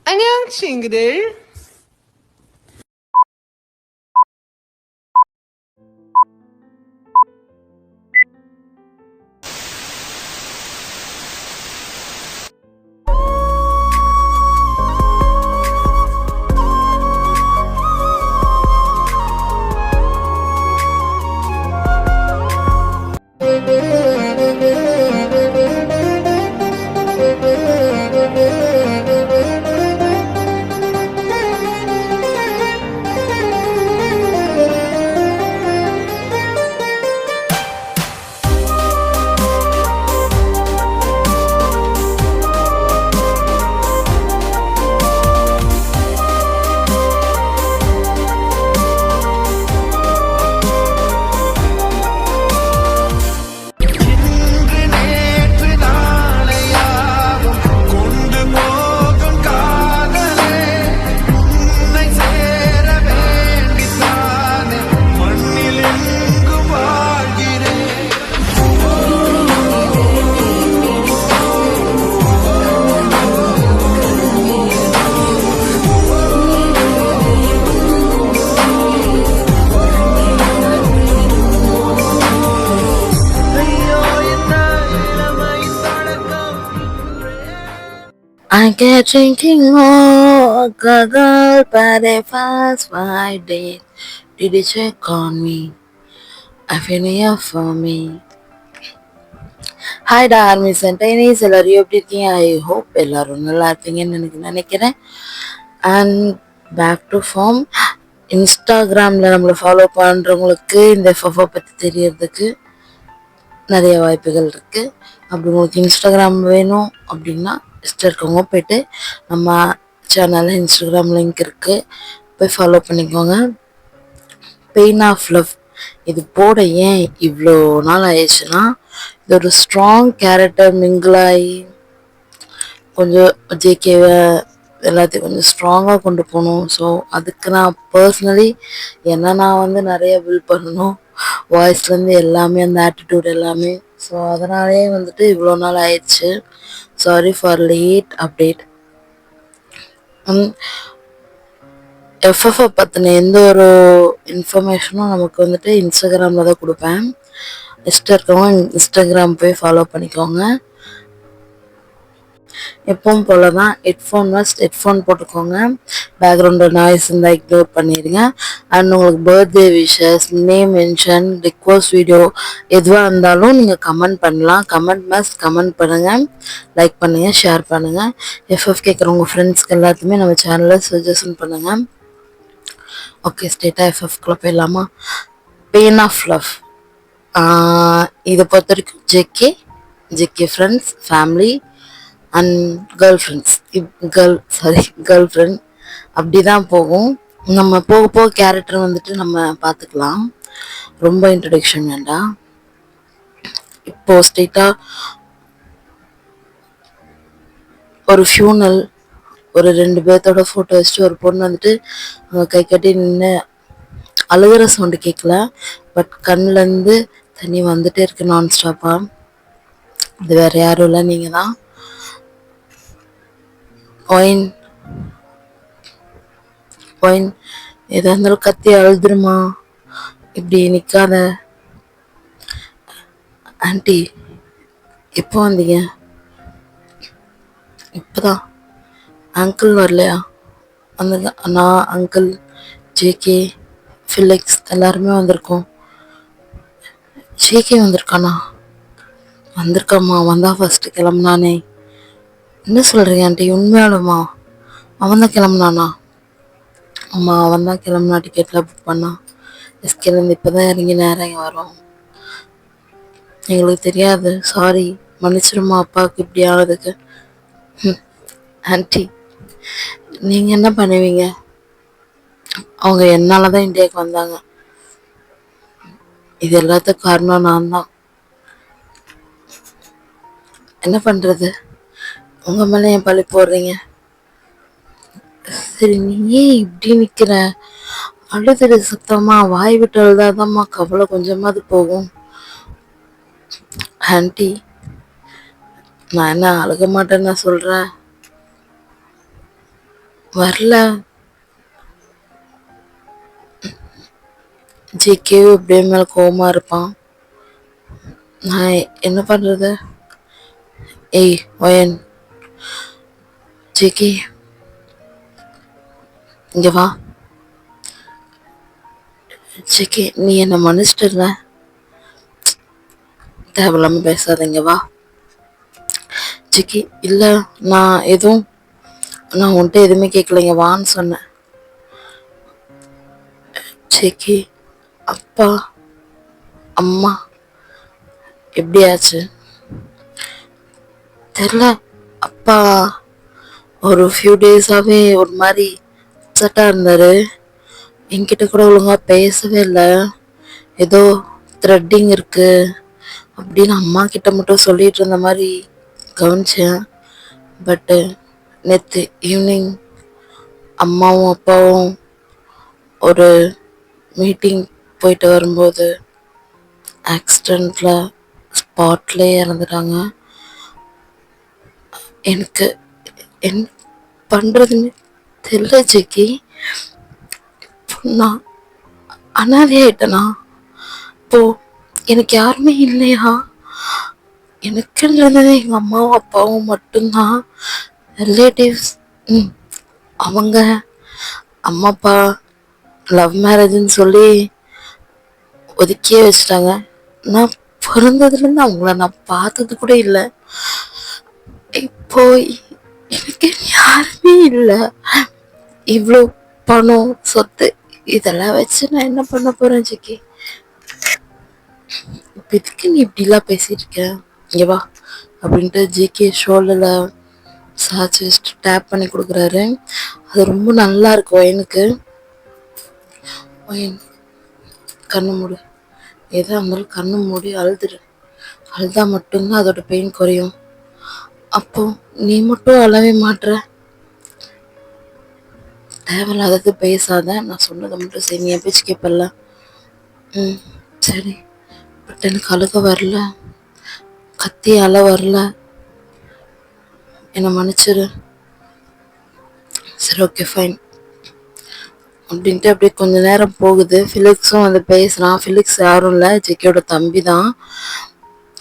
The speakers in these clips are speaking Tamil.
안녕 친구들. I get drinking more, girl, but if fast 5 days, did you check on me? I feel here for me. Hi டா ஆர்மிஸ் அண்ட் டைனிஸ், எல்லோரும் எப்படி இருக்கீங்க? ஐ ஹோப் எல்லோரும் நல்லா இருப்பீங்கன்னு எனக்கு நினைக்கிறேன். And back to form. இன்ஸ்டாகிராமில் நம்மளை ஃபாலோ பண்ணுறவங்களுக்கு இந்த எஃப்எஃப்ஓ பற்றி தெரியறதுக்கு நிறைய வாய்ப்புகள் இருக்குது. அப்படி உங்களுக்கு இன்ஸ்டாகிராம் வேணும் அப்படின்னா இஷ்டம் இருக்கவங்க போய்ட்டு நம்ம சேனலில் இன்ஸ்டாகிராம் லிங்க் இருக்குது, போய் ஃபாலோ பண்ணிக்கோங்க. பெயின் ஆஃப் லவ் இது போட ஏன் இவ்வளோ நாள் ஆயிடுச்சுன்னா, இது ஒரு ஸ்ட்ராங் கேரக்டர் மிங்கிளாகி கொஞ்சம் ஜேகேவை எல்லாத்தையும் கொஞ்சம் ஸ்ட்ராங்காக கொண்டு போகணும். ஸோ அதுக்கு நான் பர்சனலி நான் நிறைய பில்ட் பண்ணணும், வாய்ஸ்லேருந்து எல்லாமே, அந்த ஆட்டிடியூட் எல்லாமே. ஸோ அதனாலே இவ்வளோ நாள் ஆயிடுச்சு. Sorry for late update. FFI பற்றின எந்த ஒரு இன்ஃபர்மேஷனும் நமக்கு இன்ஸ்டாகிராமில் தான் கொடுப்பேன். இஷ்டம் இருக்கவங்க இன்ஸ்டாகிராம் போய் ஃபாலோ பண்ணிக்கோங்க. எப்பவும் போல தான் ஹெட்ஃபோன் போட்டுக்கோங்க. பேக்ரவுண்டில் நாய்ஸ் இருந்தால் இக்னோர் பண்ணிடுங்க. அண்ட் உங்களுக்கு birthday wishes, name mention, request video எதுவாக இருந்தாலும் நீங்கள் கமெண்ட் பண்ணலாம். கமெண்ட் பண்ணுங்கள், லைக் பண்ணுங்கள், ஷேர் பண்ணுங்கள். எஃப்எஃப் கேட்குற உங்கள் ஃப்ரெண்ட்ஸ்க்கு எல்லாத்தையுமே நம்ம சேனலில் சஜஷன் பண்ணுங்கள். ஓகே, ஸ்ட்ரெயிட்டாக எஃப்எஃப்குள்ளே போயிடலாமா? பெயின் ஆஃப் லவ் இதை பொறுத்த வரைக்கும் JK friends, family and girl friend அப்படி தான் போகும். நம்ம போக போக கேரக்டர் நம்ம பார்த்துக்கலாம். ரொம்ப இன்ட்ரடக்ஷன் வேண்டாம். இப்போது ஸ்ட்ரெயிட்டாக ஒரு ஃபியூனல், ஒரு 2 பேர்த்தோட ஃபோட்டோ வச்சுட்டு ஒரு பொண்ணு அவங்க கை கட்டி நின்று அழுகிற சவுண்டு கேட்கல, பட் கண்ணிலேருந்து தண்ணி வந்துட்டே இருக்கு நான் ஸ்டாப்பாக. அது வேறு யாரும் இல்லை, நீங்கள் தான். ஒயின் எதாக இருந்தாலும் கத்தி அழுதுருமா, இப்படி நிற்காத. ஆண்டி எப்போ வந்தீங்க? இப்போதான். அங்கிள் வரலையா? வந்துங்க. நான், அங்கிள், ஜேகே, ஃபிலிக்ஸ் எல்லாருமே வந்திருக்கோம். ஜேகே வந்திருக்கானா? வந்திருக்காம்மா. வந்தா ஃபஸ்ட்டு கிளம்புனானே. என்ன சொல்கிறீங்க ஆண்டி? உண்மையாலுமா அவன் தான் கிளம்புனானா? அம்மா அவன் தான் கிளம்புனா, டிக்கெட்டில் புக் பண்ணான். எஸ்கேலேருந்து இப்போ தான் இறங்கி நேரம் இங்கே வரோம். எங்களுக்கு தெரியாது, சாரி, மன்னிச்சிருமா அப்பாவுக்கு இப்படி ஆனதுக்கு. ஆண்டி நீங்கள் என்ன பண்ணுவீங்க? அவங்க என்னால் தான் இந்தியாவுக்கு வந்தாங்க. இது எல்லாத்துக்கும் காரணம் நான் தான். என்ன பண்ணுறது? உங்கள் மேலே என் பழி போடுறீங்க. சரி, நீ ஏன் இப்படி நிற்கிற? அழுதுடு சுத்தமாக. வாய் விட்டு அழுதாதாம்மா கவலை கொஞ்சமாவது போகும். ஆண்டி நான் என்ன அழுக மாட்டேன்னு நான் சொல்றேன். வரல. ஜிகே இப்படியே மேல கோவமா இருப்பான். நான் என்ன பண்றது? ஏய் ஒயன், ஜிகே இங்க வா. ஜிகே நீ என்ன மன்னிச்சிட்டு, தேவையில்லாம பேசாதீங்க வா. ஜிகே இல்ல, நான் உன்கிட்ட எதுவுமே கேட்கலைங்க, வான்னு சொன்னேன். ஜிகே அப்பா அம்மா எப்படியாச்சு தெரியல. அப்பா ஒரு ஃபியூ டேஸாவே ஒரு மாதிரி அப்செட்டா இருந்தாரு. என்கிட்ட கூட ஒழுங்கா பேசவே இல்லை. ஏதோ த்ரெட்டிங் இருக்கு அப்படின்னு அம்மா கிட்ட மட்டும் சொல்லிட்டு இருந்த மாதிரி கவனிச்சேன். பட்டு நேற்று ஈவினிங் அம்மாவும் அப்பாவும் ஒரு மீட்டிங் போயிட்டு வரும்போது ஆக்சிடெண்ட்ல ஸ்பாட்லேயே இறந்துட்டாங்க. எனக்கு என்ன பண்றதுன்னு தெரியல ஜெக்கி. நான் அனாதையாயிட்டனா? இப்போ எனக்கு யாருமே இல்லையா? எனக்குன்னு இருந்தது எங்க அம்மாவும் அப்பாவும் மட்டும்தான். ரிலேட்டிவ்ஸ் அவங்க அம்மா அப்பா லவ் மேரேஜ்னு சொல்லி ஒதுக்கியே வச்சுட்டாங்க. நான் பிறந்ததுலேருந்து அவங்கள நான் பார்த்தது கூட இல்லை. இப்போ எனக்கு யாருமே இல்லை. இவ்வளோ பணம் சொத்து இதெல்லாம் வச்சு நான் என்ன பண்ண போறேன் ஜிக்கி? இப்போ இதுக்கு நீ இப்படிலாம் பேசிட்டு இருக்க? இங்க வா அப்படின்ட்டு ஜிகே ஷோல்டர்ல சாச்சு வச்சுட்டு டேப் பண்ணி கொடுக்குறாரு. அது ரொம்ப நல்லா இருக்கும் ஒயனுக்கு. ஒயன் கண்ணு மூடு, எதா இருந்தாலும் கண்ணு மூடி அழுதுரு. அழுதா மட்டும்தான் அதோட பெயின் குறையும். அப்போ நீ மட்டும் அழவே மாட்டுற. தேவையில்லாதது பேசாத, நான் சொன்னதை மட்டும் சரி. நீ என் பேச்சு கேட்பல. சரி. பட் எனக்கு அழுக வரல, கத்தி அழ வரல, என்னை மன்னிச்சிரு. சரி ஓகே ஃபைன் அப்படின்ட்டு அப்படியே கொஞ்ச நேரம் போகுது. ஃபிலிக்ஸும் வந்து பேசுகிறான். ஃபிலிக்ஸ் யாரும் இல்லை, ஜெக்கியோட தம்பி தான்.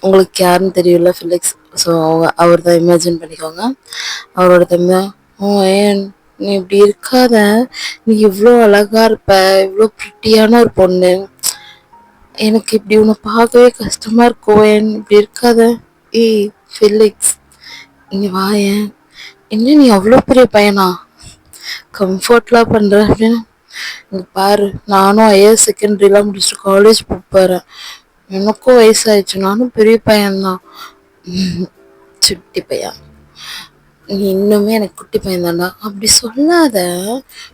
உங்களுக்கு யாருன்னு தெரியல ஃபிலிக்ஸ். ஸோ அவர் தான், இமேஜின் பண்ணிக்கோங்க. அவரோட தம்பி தான். ஏன் நீ இப்படி இருக்காத, நீ இவ்வளோ அழகா இருப்ப, இவ்வளோ ப்ரிட்டியான ஒரு பொண்ணு. எனக்கு இப்படி உன்னை பார்க்கவே கஷ்டமா இருக்கும். ஏன் இப்படி இருக்காத? ஏய் ஃபிலிக்ஸ் இங்கே வா. ஏன் என்ன நீ அவ்வளோ பெரிய பையனா கம்ஃபர்ட்லாம் பண்ணுற அப்படின்னு? இங்கே பாரு, நானும் ஹையர் செகண்டரிலாம் முடிச்சுட்டு காலேஜ் போகிறேன். எனக்கும் வயசாயிடுச்சு, நானும் பெரிய பையன்தான். சுட்டி பையன் நீ இன்னுமே எனக்கு குட்டி பையன் தான்டா. அப்படி சொல்லாத.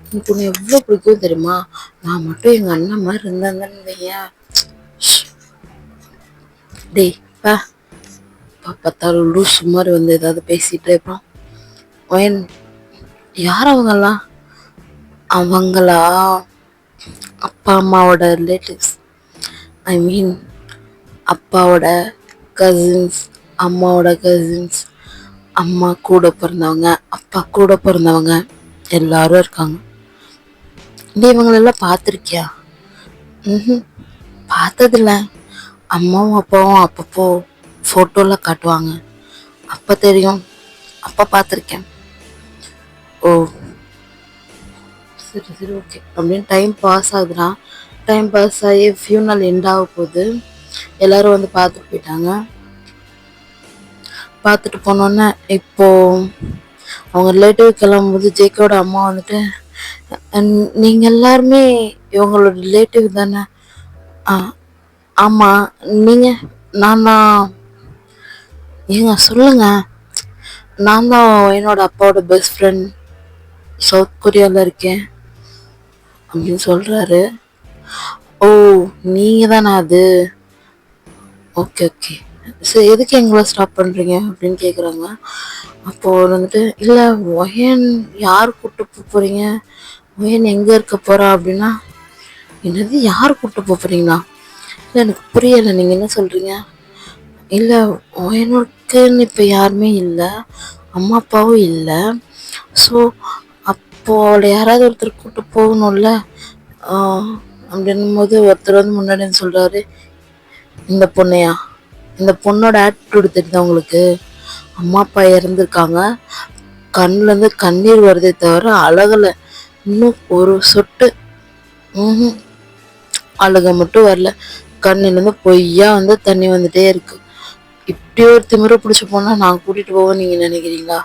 எனக்கு உன்னை எவ்வளோ பிடிக்கும் தெரியுமா? நான் மட்டும் எங்கள் அண்ணன் மாதிரி இருந்தாங்கன்னு டேய் பா. பார்த்தாலும் லூஸ் மாதிரி வந்து ஏதாவது பேசிகிட்டே இருப்பான். ஒயன் யார் அவங்கெல்லாம்? அவங்களா அப்பா அம்மாவோட ரிலேட்டிவ்ஸ். ஐ மீன் அப்பாவோட கசின்ஸ், அம்மாவோட கசின்ஸ், அம்மா கூட பிறந்தவங்க, அப்பா கூட பிறந்தவங்க எல்லாரும் இருக்காங்க. நீ இவங்களெல்லாம் பார்த்துருக்கியா? பார்த்ததில்ல. அம்மாவும் அப்பாவும் அப்பப்போ ஃபோட்டோலாம் காட்டுவாங்க, அப்போ தெரியும். அப்பா பார்த்துருக்கேன். ஓ சரி சரி ஓகே அப்படின்னு டைம் பாஸ் ஆகுதுன்னா, டைம் பாஸ் ஆகி ஃபியூனல் எண்ட் ஆக போகுது. எல்லாரும் வந்து பார்த்துட்டு போயிட்டாங்க. பார்த்துட்டு போனோன்னே இப்போ அவங்க ரிலேட்டிவ் கிளம்பும்போது ஜேக்கோட அம்மா வந்துட்டு, நீங்கள் எல்லாருமே இவங்களோட ரிலேட்டிவ் தானே? ஆமாம். நீங்கள்? நான் தான். ஏங்க சொல்லுங்க. நான் தான் என்னோட அப்பாவோட பெஸ்ட் ஃப்ரெண்ட், சவுத் கொரியாவில் இருக்கேன் அப்படின்னு சொல்கிறாரு. ஓ நீங்கள் தானே அது? ஓகே ஓகே சரி, எதுக்கு எங்களை ஸ்டாப் பண்ணுறீங்க அப்படின்னு கேட்குறாங்க. அப்போது வந்துட்டு, இல்லை ஒயன் யார் கூப்பிட்டு போகிறீங்க, ஒயன் எங்கே இருக்க போகிறா அப்படின்னா, என்னது யார் கூப்பிட்டு போகிறீங்களா? இல்லை எனக்கு புரியலை, நீங்கள் என்ன சொல்கிறீங்க? இல்லை, ஒயனுக்குன்னு இப்போ யாருமே இல்லை, அம்மா அப்பாவும் இல்லை. ஸோ அப்போ அவளை யாராவது ஒருத்தர் கூப்பிட்டு போகணும்ல. ஆஹ் அப்படின்னும் போது ஒருத்தர் வந்து முன்னாடி வந்து சொல்றாரு, இந்த பொண்ணையா, இந்த பொண்ணோட ஆட்டிடியூடு தெரியுதா உங்களுக்கு? அம்மா அப்பா இறந்துருக்காங்க, கண்ணுலேருந்து கண்ணீர் வருதே தவிர அழகலை. இன்னும் ஒரு சொட்டு ம் அழுக மட்டும் வரல. கண்ணுலேருந்து பொய்யா வந்து தண்ணி வந்துட்டே இருக்கு. இப்படி ஒரு திமிர பிடிச்சி போனா நான் கூட்டிட்டு போவேன் நீங்க நினைக்கிறீங்களா?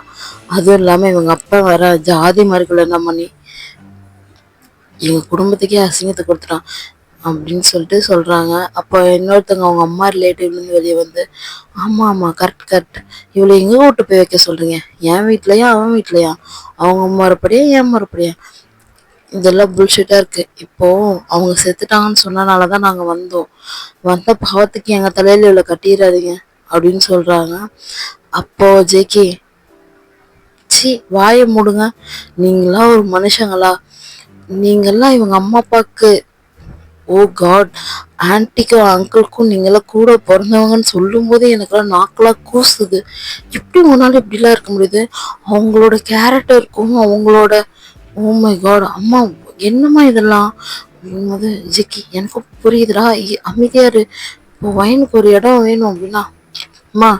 அதுவும் இல்லாம இவங்க அப்பா வர ஜாதி மாதிரி என்ன பண்ணி எங்க குடும்பத்துக்கே அசிங்கத்தை கொடுத்துட்டான் அப்படின்னு சொல்லிட்டு சொல்றாங்க. அப்போ இன்னொருத்தவங்க அவங்க அம்மா ரிலேட்டிவ்லேருந்து வெளியே வந்து, ஆமா ஆமா கரெக்ட் கரெக்ட், இவளை எங்க விட்டு போய் வைக்க சொல்றீங்க? என் வீட்லயா அவன் வீட்லயா? அவங்க மறுபடியா என் மறுபடியா? இதெல்லாம் புல்ஷிட்டா இருக்கு. இப்போ அவங்க செத்துட்டாங்கன்னு சொன்னனாலதான் நாங்க வந்தோம். வந்த பாவத்துக்கு எங்க தலையில இவ்வளவு கட்டிடாதீங்க அப்படின்னு சொல்றாங்க. அப்போ ஜேகே, சி வாயை மூடுங்க, நீங்களா ஒரு மனுஷங்களா? நீங்கெல்லாம் இவங்க அம்மா அப்பாக்கு, ஓ காட், ஆன்ட்டிக்கும் அங்கிளுக்கும் நீங்களாம் கூட பிறந்தவங்கன்னு சொல்லும் போது எனக்குலாம் நாக்கெல்லாம் கூசுது. எப்படி உங்களால இப்படிலாம் இருக்க முடியுது? அவங்களோட கேரக்டருக்கும் அவங்களோட, ஓ மை காட் அம்மா, என்னம்மா இதெல்லாம் அப்படிங்கும்போது, ஜிக்கி எனக்கும் புரியுதுடா, அமைதியாரு, இப்போ வயனுக்கு ஒரு இடம் வேணும் அப்படின்னா, அம்மா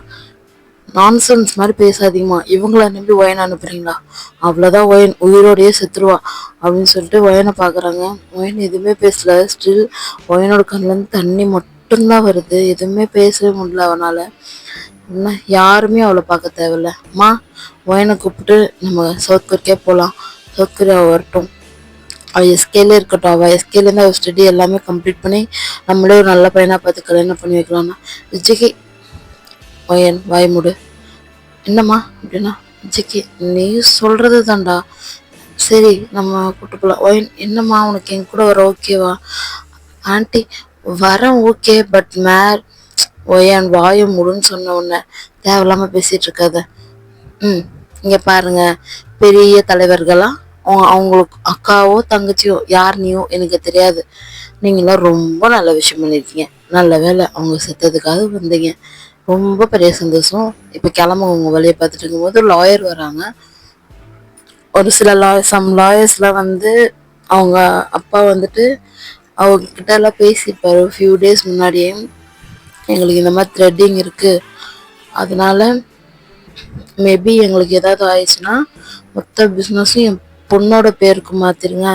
நான்சென்ஸ் மாதிரி பேசாதீங்கம்மா, இவங்கள நம்பி ஒயன் அனுப்புறீங்களா? அவ்வளோதான், ஒயன் உயிரோடையே செத்துருவா அப்படின்னு சொல்லிட்டு ஒயனை பார்க்குறாங்க. ஒயன் எதுவுமே பேசல. ஸ்டில் ஒயனோட கண்ணுலேருந்து தண்ணி மட்டும்தான் வருது. எதுவுமே பேசவே முடியல அவனால். என்ன, யாருமே அவளை பார்க்க தேவையில்ல. அம்மா ஒயனை கூப்பிட்டு நம்ம சவுத் கொரியா போகலாம், சவுத் கொரியா வரட்டும், அவள் எஸ்கேலே இருக்கட்டும், அவள் எஸ்கேலேருந்து அவள் ஸ்டடி எல்லாமே கம்ப்ளீட் பண்ணி நம்மளே ஒரு நல்ல பையனாக பார்த்து கல்யாணம் பண்ணி வைக்கலாம்னா. விஜய்க்கு, ஒயன் வாய் மூடு. என்னம்மா அப்படின்னா, ஜிக்கி நீ சொல்றது தான்டா, சரி நம்ம கூட்டு போகலாம். ஒயன், என்னம்மா உனக்கு என் கூட வர ஓகேவா? ஆன்ட்டி வரேன் ஓகே, பட் ஒயன் வாயை முடுன்னு சொன்ன உடனே தேவையில்லாம பேசிட்டு இருக்காத. இங்க பாருங்க, பெரிய தலைவர்களா அவங்களுக்கு அக்காவோ தங்கச்சியோ யார் நீயோ எனக்கு தெரியாது, நீங்களாம் ரொம்ப நல்ல விஷயம் பண்ணிருக்கீங்க. நல்ல வேலை அவங்க செத்ததுக்காக வந்தீங்க, ரொம்ப பெரிய சந்தோஷம். இப்போ கிளம்ப உங்க வழியை பார்த்துட்டு இருக்கும்போது லாயர் வராங்க. ஒரு சில லாயர்ஸ்லாம் வந்து அவங்க அப்பா வந்துட்டு அவங்க கிட்ட எல்லாம் பேசியிருப்பாரு ஃபியூ டேஸ் முன்னாடியே, எங்களுக்கு இந்த மாதிரி த்ரெட்டிங் இருக்கு, அதனால மேபி எங்களுக்கு ஏதாவது ஆயிடுச்சுன்னா மொத்த பிஸ்னஸும் என் பொண்ணோட பேருக்கு மாற்றிருங்க,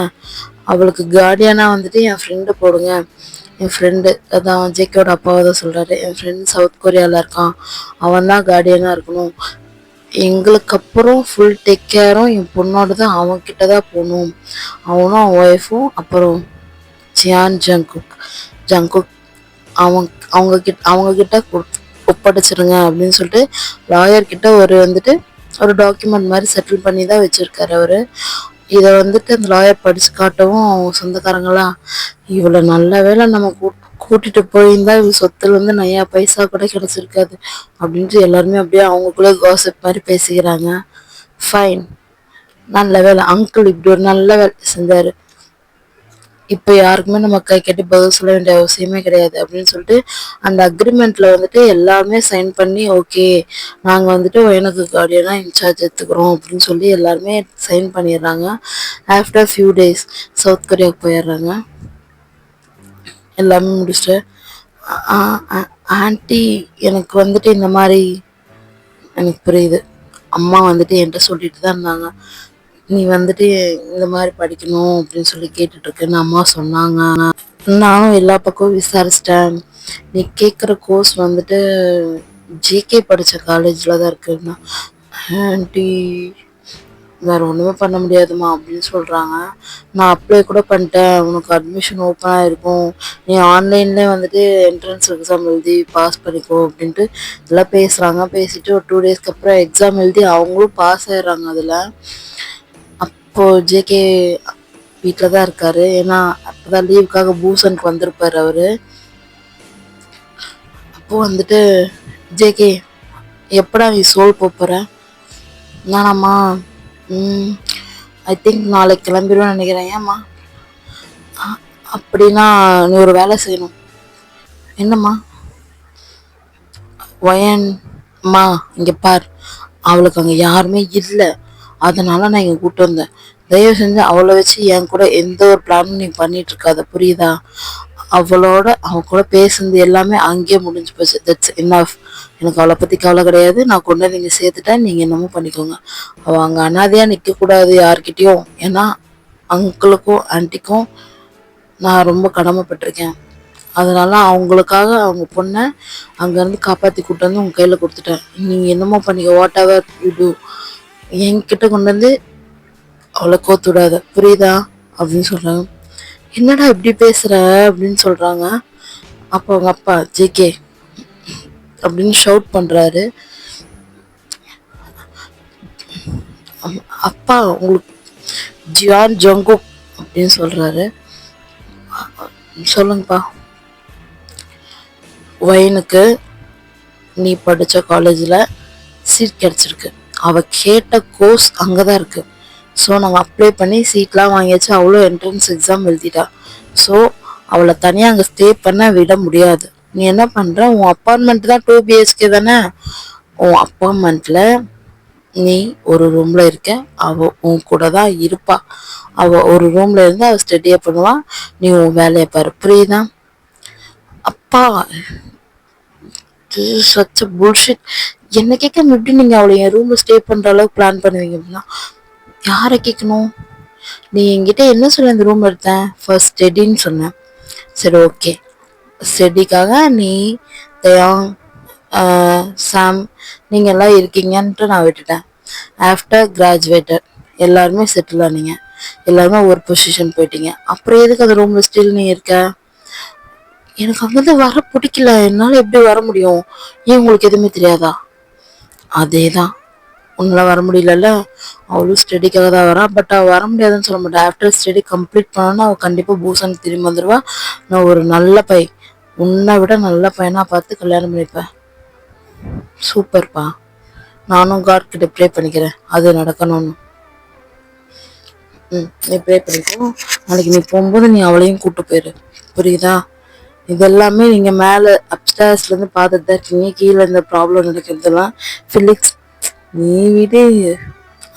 அவளுக்கு கார்டியனாக வந்துட்டு என் ஃப்ரெண்டு போடுங்க. என் ஃப்ரெண்டு, அதான் ஜேக்கோட அப்பாவை தான் சொல்கிறாரு, என் ஃப்ரெண்ட் சவுத் கொரியாவில் இருக்கான், அவன் தான் கார்டியனாக இருக்கணும், எங்களுக்கு அப்புறம் ஃபுல் டேக் கேரும் என் பொண்ணோட தான், அவன்கிட்ட தான் போகணும், அவனும் அவன் ஒய்ஃபும், அப்புறம் ஜியான் ஜங்குக் ஜங்குக் அவங்க கிட்ட ஒப்படைச்சிருங்க அப்படின்னு சொல்லிட்டு லாயர் கிட்ட ஒரு வந்துட்டு ஒரு டாக்குமெண்ட் மாதிரி செட்டில் பண்ணி தான் வச்சிருக்காரு அவரு. இதை வந்துட்டு அந்த லாயர் படிச்சு காட்டவும் அவங்க சொந்தக்காரங்களாம், இவ்வளோ நல்ல வேலை நம்ம கூட்டிட்டு போயிருந்தா இவங்க சொத்துல வந்து நையா பைசா கூட கிடைச்சிருக்காது அப்படின்ட்டு எல்லாருமே அப்படியே அவங்களுக்குள்ள காசிப் மாதிரி பேசிக்கிறாங்க. ஃபைன், நல்ல வேலை அங்கிள் இப்படி ஒரு நல்ல வேலை செஞ்சாரு, இப்போ யாருக்குமே நம்ம கை கட்டி பதில் சொல்ல வேண்டிய அவசியமே கிடையாது அப்படின்னு சொல்லிட்டு அந்த அக்ரிமெண்ட்ல வந்துட்டு எல்லாருமே சைன் பண்ணி, ஓகே நாங்க வந்துட்டு எனக்கு கார்டியனா இன்சார்ஜ் எடுத்துக்கிறோம் அப்படின்னு சொல்லி எல்லாருமே சைன் பண்ணிடுறாங்க. ஆஃப்டர் ஃபியூ டேஸ் சவுத் கொரியாவுக்கு போயிடுறாங்க. எல்லாமே முடிச்சுட்டு, ஆன்ட்டி எனக்கு வந்துட்டு இந்த மாதிரி, எனக்கு புரியுது, அம்மா வந்துட்டு என்கிட்ட சொல்லிட்டு தான் இருந்தாங்க, நீ வந்துட்டு இந்த மாதிரி படிக்கணும் அப்படின்னு சொல்லி கேட்டுட்டு இருக்குன்னு அம்மா சொன்னாங்க. நானும் எல்லா பக்கமும் விசாரிச்சிட்டேன், நீ கேட்குற கோர்ஸ் வந்துட்டு ஜிகே படித்த காலேஜில் தான் இருக்குன்னா, ஆன்ட்டி வேற ஒன்றுமே பண்ண முடியாதுமா அப்படின்னு சொல்கிறாங்க. நான் அப்ளை கூட பண்ணிட்டேன், உனக்கு அட்மிஷன் ஓப்பனாக இருக்கும், நீ ஆன்லைன்லேயே வந்துட்டு என்ட்ரன்ஸ் எக்ஸாம் எழுதி பாஸ் பண்ணிக்கோ அப்படின்ட்டு எல்லாம் பேசுகிறாங்க. பேசிட்டு ஒரு 2 டேஸ்க்கு அப்புறம் எக்ஸாம் எழுதி அவங்களும் பாஸ் ஆயிடுறாங்க அதில். அப்போது ஜேகே வீட்டில் தான் இருக்காரு, ஏன்னா அப்போதான் லீவுக்காக பூசனுக்கு வந்திருப்பார் அவரு. அப்போ வந்துட்டு, ஜேகே எப்படா நீ சோல் போகிற? நானாம்மா, ஐ திங்க் நாளைக்கு கிளம்பிடுவேன்னு நினைக்கிறேன். ஏம்மா? அப்படின்னா நீ ஒரு வேலை செய்யணும். என்னம்மா? ஒயன்மா இங்கே பார், அவளுக்கு அங்கே யாருமே இல்லை, அதனால நான் இங்கே கூப்பிட்டு வந்தேன். தயவு செஞ்சு அவளை வச்சு என் கூட எந்த ஒரு பிளானும் நீ பண்ணிட்டு இருக்காத, புரியுதா? அவன் கூட பேசுனது எல்லாமே அங்கேயே முடிஞ்சு போச்சு. That's enough. எனக்கு அவளை பற்றி கவலை கிடையாது. நான் கொண்டு வந்து நீங்கள் சேர்த்துட்டேன், நீங்கள் என்னமோ பண்ணிக்கோங்க. அவள் அங்கே அனாதையாக நிற்கக்கூடாது யார்கிட்டயும். ஏன்னா அங்கிளுக்கும் ஆன்ட்டிக்கும் நான் ரொம்ப கடமைப்பட்டிருக்கேன். அதனால அவங்களுக்காக அவங்க பொண்ணை அங்கேருந்து காப்பாற்றி கூட்டு வந்து உங்கள் கையில் கொடுத்துட்டேன். நீங்கள் என்னமோ பண்ணிக்க, வாட் எவர் யூ டூ. என்கிட்ட கொண்டு வந்து அவளை கோத்து விடாத, புரியுதா அப்படின்னு சொல்கிறாங்க. என்னடா இப்படி பேசுகிற அப்படின்னு சொல்கிறாங்க. அப்போ அவங்க அப்பா ஜேகே அப்படின்னு ஷவுட் பண்ணுறாரு. அப்பா உங்களுக்கு ஜியான் ஜங்குக் அப்படின்னு சொல்கிறாரு. சொல்லுங்கப்பா. வயனுக்கு நீ படித்த காலேஜில் சீட் கிடச்சிருக்கு. அவள் கேட்ட கோர்ஸ் அங்கே தான் இருக்குது. ஸோ நாங்கள் அப்ளை பண்ணி சீட்லாம் வாங்கியாச்சு. அவ்வளோ என்ட்ரன்ஸ் எக்ஸாம் எழுதிட்டா. ஸோ அவளை தனியாக அங்கே ஸ்டே பண்ண விட முடியாது. நீ என்ன பண்ணுற, உன் அப்பார்ட்மெண்ட் தான் 2 BHK தானே, உன் அப்பார்ட்மெண்ட்டில் நீ ஒரு ரூமில் இருக்க, அவள் உன் கூட தான் இருப்பா. அவள் ஒரு ரூமில் இருந்து அவள் ஸ்டடியை பண்ணுவான், நீ உன் வேலையை பாரு, புரியுதா? அப்பா சச் புல்ஷிட். என்ன கேட்க எப்படி நீங்கள் அவளை என் ரூமில் ஸ்டே பண்ணுற அளவுக்கு பிளான் பண்ணுவீங்க அப்படின்னா, யாரை கேட்கணும்? நீ என்கிட்ட என்ன சொல்ல இந்த ரூம் எடுத்தேன்? ஃபர்ஸ்ட் ஸ்டடின்னு சொன்னேன். சரி ஓகே, ஸ்டடிக்காக நீ தயாங் சாம் நீங்கள் எல்லாம் இருக்கீங்கன்ட்டு நான் விட்டுட்டேன். ஆஃப்டர் கிராஜுவேட்டட் எல்லாருமே செட்டில் ஆனீங்க, எல்லாருமே ஒரு பொசிஷன் போயிட்டீங்க. அப்புறம் எதுக்கு அந்த ரூமில் ஸ்டில் நீ இருக்க? எனக்கு அங்கேருந்து வர பிடிக்கல, என்னால் எப்படி வர முடியும்? ஏன் உங்களுக்கு எதுவுமே தெரியாதா? அதே தான், உன்னால் வர முடியலல்ல. அவளும் ஸ்டடிக்காக தான் வரா. பட் அவள் வர முடியாதுன்னு சொல்ல மாட்டேன். ஆஃப்டர் ஸ்டடி கம்ப்ளீட் பண்ணோன்னா அவள் கண்டிப்பாக பூசன் திரும்பி வந்துடுவா. நான் ஒரு நல்ல உன்னை விட நல்ல பையனாக பார்த்து கல்யாணம் பண்ணிப்பேன். சூப்பர்ப்பா. நானும் காட் கிட்ட ப்ரே பண்ணிக்கிறேன் அது நடக்கணும்னு. நீ ப்ரே பண்ணிக்கோ. நாளைக்கு நீ போகும்போது நீ அவளையும் கூப்பிட்டு போயிரு, புரியுதா? இதெல்லாமே நீங்கள் மேலே அப்ஸ்டேர்ஸ்லேருந்து பார்த்துட்டு தான் இருக்கீங்க. கீழே இந்த ப்ராப்ளம் நடக்கிறதெல்லாம் ஃபிலிக்ஸ் நீ விடு.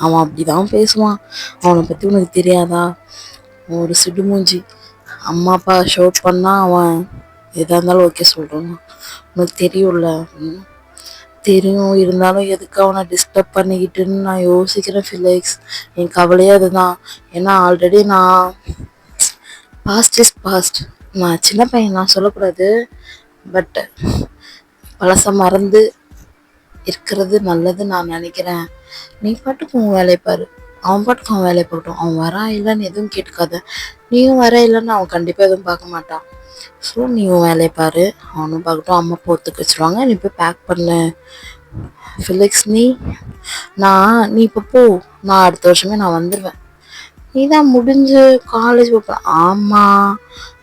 அவன் அப்படிதான் பேசுவான். அவனை பற்றி உனக்கு தெரியாதா? ஒரு சிடுமூஞ்சி. அம்மா அப்பா ஷோட் பண்ணால் அவன் எதாக இருந்தாலும் ஓகே சொல்கிறான். உனக்கு தெரியும்ல. தெரியும், இருந்தாலும் எதுக்கு அவனை டிஸ்டர்ப் பண்ணிக்கிட்டுன்னு நான் யோசிக்கிறேன் ஃபிலிக்ஸ். என் கவலையே அதுதான். ஏன்னா ஆல்ரெடி நான் பாஸ்ட் இஸ் பாஸ்ட். நான் சின்ன பையன், நான் சொல்லக்கூடாது. பட் பழச மறந்து இருக்கிறது நல்லது நான் நினைக்கிறேன். நீ பாட்டுக்கு உன் வேலையை பாரு, அவன் பாட்டுக்கு அவன் வேலையை பார்க்கட்டும். அவன் வரா இல்லைன்னு எதுவும் கேட்டுக்காத. நீயும் வர இல்லைன்னு அவன் கண்டிப்பாக எதுவும் பார்க்க மாட்டான். ஸோ நீ உன் வேலையை பாரு, அவனும் பார்க்கட்டும். அம்மா போத்துக்கு வச்சுருவாங்க, நீ போய் பேக் பண்ணு ஃபிலிக்ஸ். நீ இப்போ போ, நான் அடுத்த வருஷமே நான் வந்துடுவேன். நீ தான் முடிஞ்சு காலேஜ் போப்ப. ஆமாம்,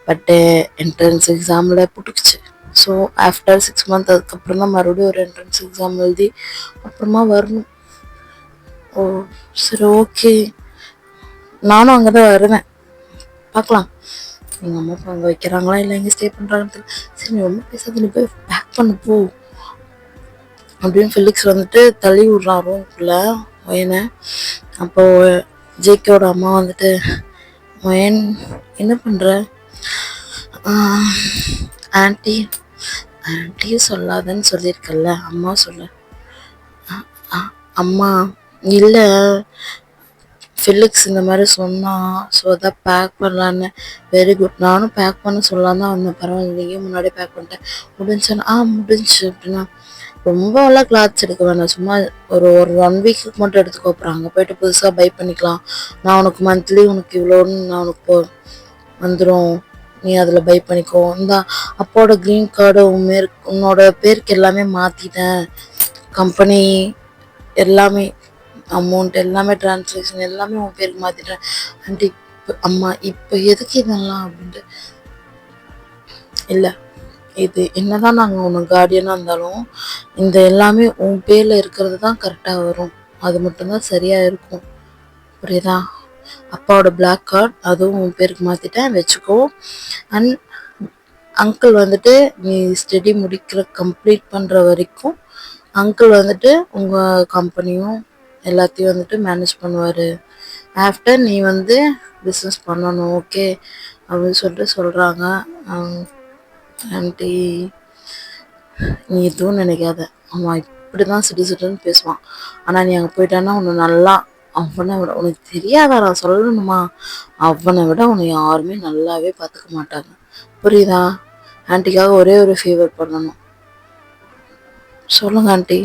பட்டு என்ட்ரன்ஸ் எக்ஸாமில் புட்டுக்குச்சு. ஸோ ஆஃப்டர் 6 months அதுக்கப்புறம் தான் மறுபடியும் ஒரு என்ட்ரன்ஸ் எக்ஸாம் எழுதி அப்புறமா வரணும். ஓ சரி ஓகே, நானும் அங்கே தான் வருவேன், பார்க்கலாம். எங்கள் அம்மா அப்பா அங்கே வைக்கிறாங்களா இல்லை எங்கே ஸ்டே பண்ணுறாங்கன்னு தெரியல. சரி நீ ரொம்ப பேசாத, நீ போய் பேக் பண்ண போ அப்படின்னு ஃபிலிக்ஸ் வந்துட்டு தள்ளி விட்றான் ரூம்குள்ளே ஒயனை. அப்போது ஜேகேவோட அம்மா வந்துட்டு, ஒயன் என்ன பண்ணுற? ஆன்ட்டியும் சொல்லாதன்னு சொல்லியிருக்கல்ல, அம்மா சொல்ல. அம்மா இல்லை, ஃபிலிக்ஸ் இந்த மாதிரி சொன்னான், ஸோ அதான் பேக் பண்ணலான்னு. வெரி குட், நானும் பேக் பண்ண சொல்லலாம் தான் வந்தேன். பரவாயில்ல, நீங்கள் முன்னாடியே பேக் பண்ணிட்டேன். முடிஞ்சுன்னா முடிஞ்சு அப்படின்னா. ரொம்பலாம் கிளாத்ஸ் எடுக்க வேணாம், சும்மா ஒரு 1 வீக்குக்கு மட்டும் எடுத்துக்கோ. அப்புறம் அங்கே போய்ட்டு புதுசாக பை பண்ணிக்கலாம். நான் உனக்கு மந்த்லி உனக்கு இவ்வளோன்னு நான் உனக்கு வந்துடும், நீ அதில் பை பண்ணிக்கோ. இந்த அப்போட க்ரீன் கார்டு உன்னோட பேருக்கு எல்லாமே மாற்றிட்டேன். கம்பெனி எல்லாமே, அமௌண்ட் எல்லாமே, டிரான்சாக்ஷன் எல்லாமே உன் பேருக்கு மாற்றிட்டேன். ஆண்டி அம்மா இப்போ எதுக்கு இதெல்லாம் அப்படின்ட்டு. இல்லை, இது என்னதான் நாங்கள் உனக்கு கார்டியனாக இருந்தாலும் இந்த எல்லாமே உன் பேரில் இருக்கிறது தான் கரெக்டாக வரும். அது மட்டும்தான் சரியாக இருக்கும், புரியுதா? அப்பாவோட பிளாக் கார்டு அதுவும் உன் பேருக்கு மாற்றிட்டேன், வச்சுக்கோ. அண்ட் அங்கிள் வந்துட்டு நீ ஸ்டடி கம்ப்ளீட் பண்ணுற வரைக்கும் அங்கிள் வந்துட்டு உங்கள் கம்பெனியும் எல்லாத்தையும் வந்துட்டு மேனேஜ் பண்ணுவார். ஆஃப்டர் நீ வந்து பிஸ்னஸ் பண்ணணும் ஓகே அப்படின்னு சொல்லிட்டு சொல்கிறாங்க. ஆண்டி நீ எதுவும் நினைக்காத, அவன் இப்படி தான் சிடுன்னு பேசுவான். ஆனால் நீ அங்கே போயிட்டான்னா உன்னை நல்லா அவனை விட உனக்கு தெரியாதா நான் சொல்லணுமா, அவனை விட உன்னை யாருமே நல்லாவே பார்த்துக்க மாட்டாங்க. புரியுதா? ஆண்டிக்காக ஒரே ஒரு ஃபேவர் பண்ணணும். சொல்லுங்க ஆண்டி.